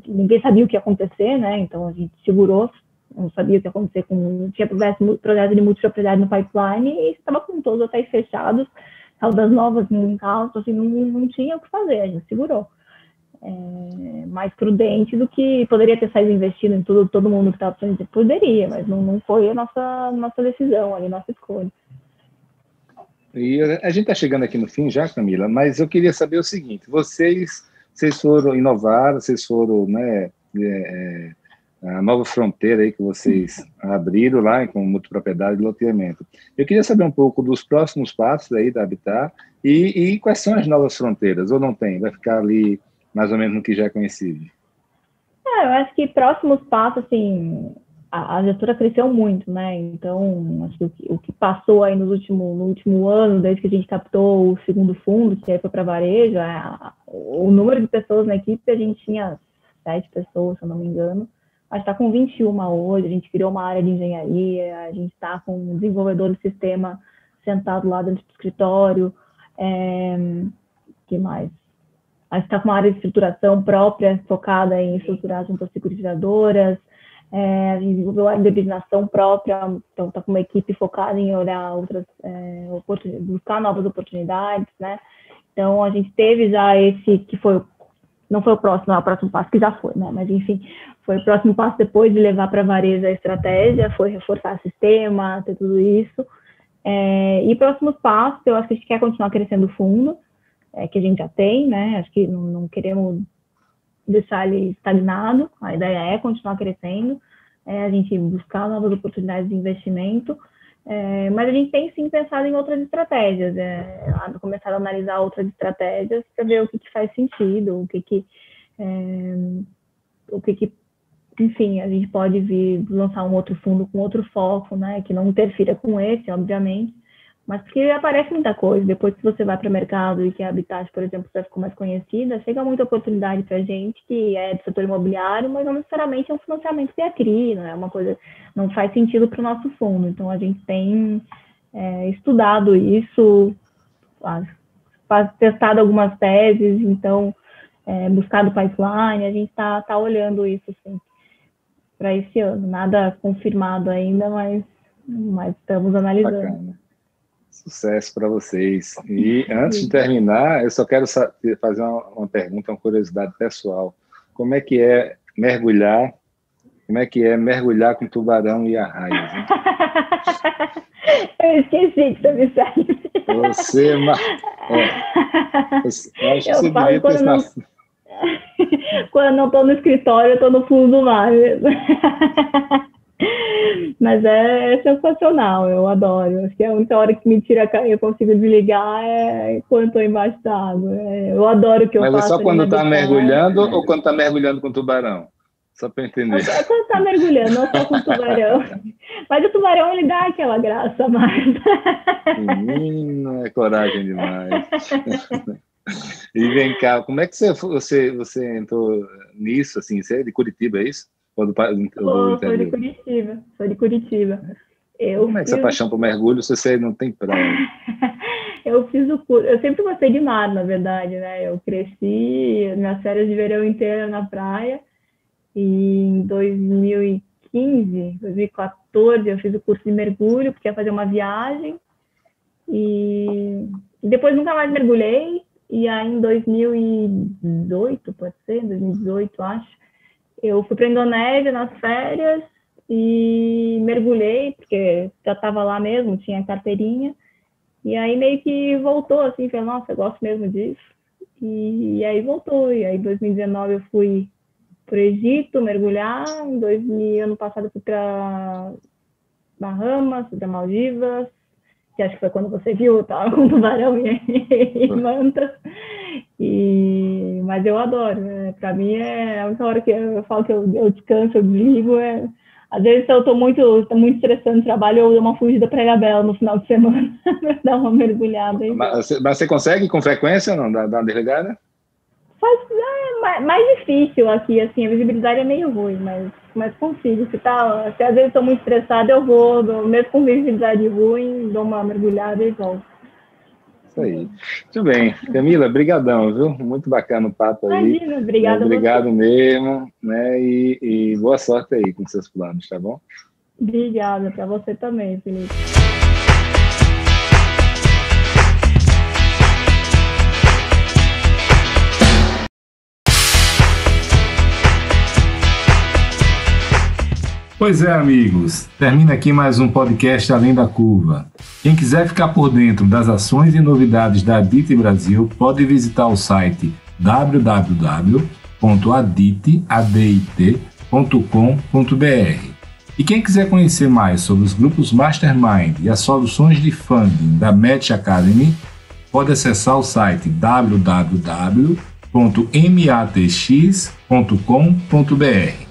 ninguém sabia o que ia acontecer, né? Então, a gente segurou, não sabia o que ia acontecer, tinha projeto de multipropriedade no pipeline e estava com todos os hotéis fechados, das novas em caos, assim, não tinha o que fazer, a gente segurou. Mais prudente do que poderia ter saído investindo em todo mundo que estava precisando, poderia, mas não foi a nossa decisão, a nossa escolha. E a gente está chegando aqui no fim já, Camila, mas eu queria saber o seguinte, vocês foram inovar, vocês foram, né, a nova fronteira aí que vocês abriram lá com multipropriedade e loteamento. Eu queria saber um pouco dos próximos passos aí da Habitat e quais são as novas fronteiras, ou não tem? Vai ficar ali mais ou menos no que já é conhecido? Eu acho que próximos passos, assim, a gestora cresceu muito, né? Então, acho que o que passou aí no último ano, desde que a gente captou o segundo fundo, que aí foi para varejo, o número de pessoas na equipe, a gente tinha 7 pessoas, se eu não me engano. A gente está com 21 hoje, a gente criou uma área de engenharia, a gente está com um desenvolvedor de sistema sentado lá dentro do escritório. Que mais? A gente está com uma área de estruturação própria, focada em estruturar junto às securitizadoras. A gente desenvolveu a indemnização própria, então está com uma equipe focada em olhar buscar novas oportunidades, né? Então, a gente teve já esse, que foi, não foi o próximo passo, que já foi, né? Mas, enfim, foi o próximo passo depois de levar para a varejo a estratégia, foi reforçar o sistema, ter tudo isso. E próximos passos, eu acho que a gente quer continuar crescendo o fundo, que a gente já tem, né? Acho que não queremos deixar ele estagnado, a ideia é continuar crescendo, a gente buscar novas oportunidades de investimento, mas a gente tem sim pensado em outras estratégias, começar a analisar outras estratégias para ver o que faz sentido, enfim, a gente pode vir lançar um outro fundo com outro foco, né, que não interfira com esse, obviamente, mas porque aparece muita coisa. Depois que você vai para o mercado e que a Habitat, por exemplo, já ficou mais conhecida, chega muita oportunidade para a gente que é do setor imobiliário, mas não necessariamente é um financiamento de CRI, não é uma coisa, não faz sentido para o nosso fundo. Então, a gente tem estudado isso, testado algumas teses, então, buscado pipeline, a gente está olhando isso, sim. para esse ano. Nada confirmado ainda, mas estamos analisando. Bacana. Sucesso para vocês. E antes de terminar, eu só quero fazer uma pergunta, uma curiosidade pessoal. Como é que é mergulhar com tubarão e arraias? Hein? Eu esqueci que você me segue. Você... eu acho que você devia ter... Quando eu não estou no escritório, eu estou no fundo do mar mesmo. Mas é sensacional, eu adoro. Acho que a única hora que me tira, eu consigo desligar é quando estou embaixo da água. Eu adoro o que eu faço. Mas é só quando está mergulhando ou quando está mergulhando com tubarão? Só para entender. É quando está mergulhando, não só com tubarão. Mas o tubarão, ele dá aquela graça a mais. Menino, é coragem demais. E vem cá, como é que você entrou nisso? Assim, você é de Curitiba, é isso? Sou de Curitiba. Como é que essa paixão por mergulho se você não tem praia? Eu fiz o curso, eu sempre gostei de mar, na verdade, né? Eu cresci minhas férias de verão inteira na praia e em 2015, 2014 eu fiz o curso de mergulho, porque ia fazer uma viagem e depois nunca mais mergulhei. E aí, em 2018, pode ser? 2018, acho. Eu fui para a Indonésia nas férias e mergulhei, porque já estava lá mesmo, tinha carteirinha. E aí, meio que voltou, assim, falei, nossa, eu gosto mesmo disso. E aí, voltou. E aí, em 2019, eu fui para o Egito mergulhar. Ano passado, eu fui para Bahamas, fui para Maldivas. Que acho que foi quando você viu, tava com tubarão e manta. Mas eu adoro, né? Para mim é a única hora que eu falo que eu descanso, eu desligo. Às vezes eu estou muito estressando no trabalho, eu dou uma fugida para Ilhabela no final de semana, dar uma mergulhada. Mas você consegue com frequência ou não, dar uma desligada? É mais difícil aqui, assim, a visibilidade é meio ruim, mas consigo. Se às vezes estou muito estressada, eu vou, mesmo com visibilidade ruim, dou uma mergulhada e volto. Isso aí. Muito bem. Camila, brigadão, viu? Muito bacana o papo aí. Imagina, obrigada. Obrigado mesmo, né? E boa sorte aí com seus planos, tá bom? Obrigada, para você também, Felipe. Pois é, amigos, termina aqui mais um podcast Além da Curva. Quem quiser ficar por dentro das ações e novidades da ADIT Brasil, pode visitar o site www.adit.com.br. E quem quiser conhecer mais sobre os grupos Mastermind e as soluções de funding da Match Academy, pode acessar o site www.matx.com.br.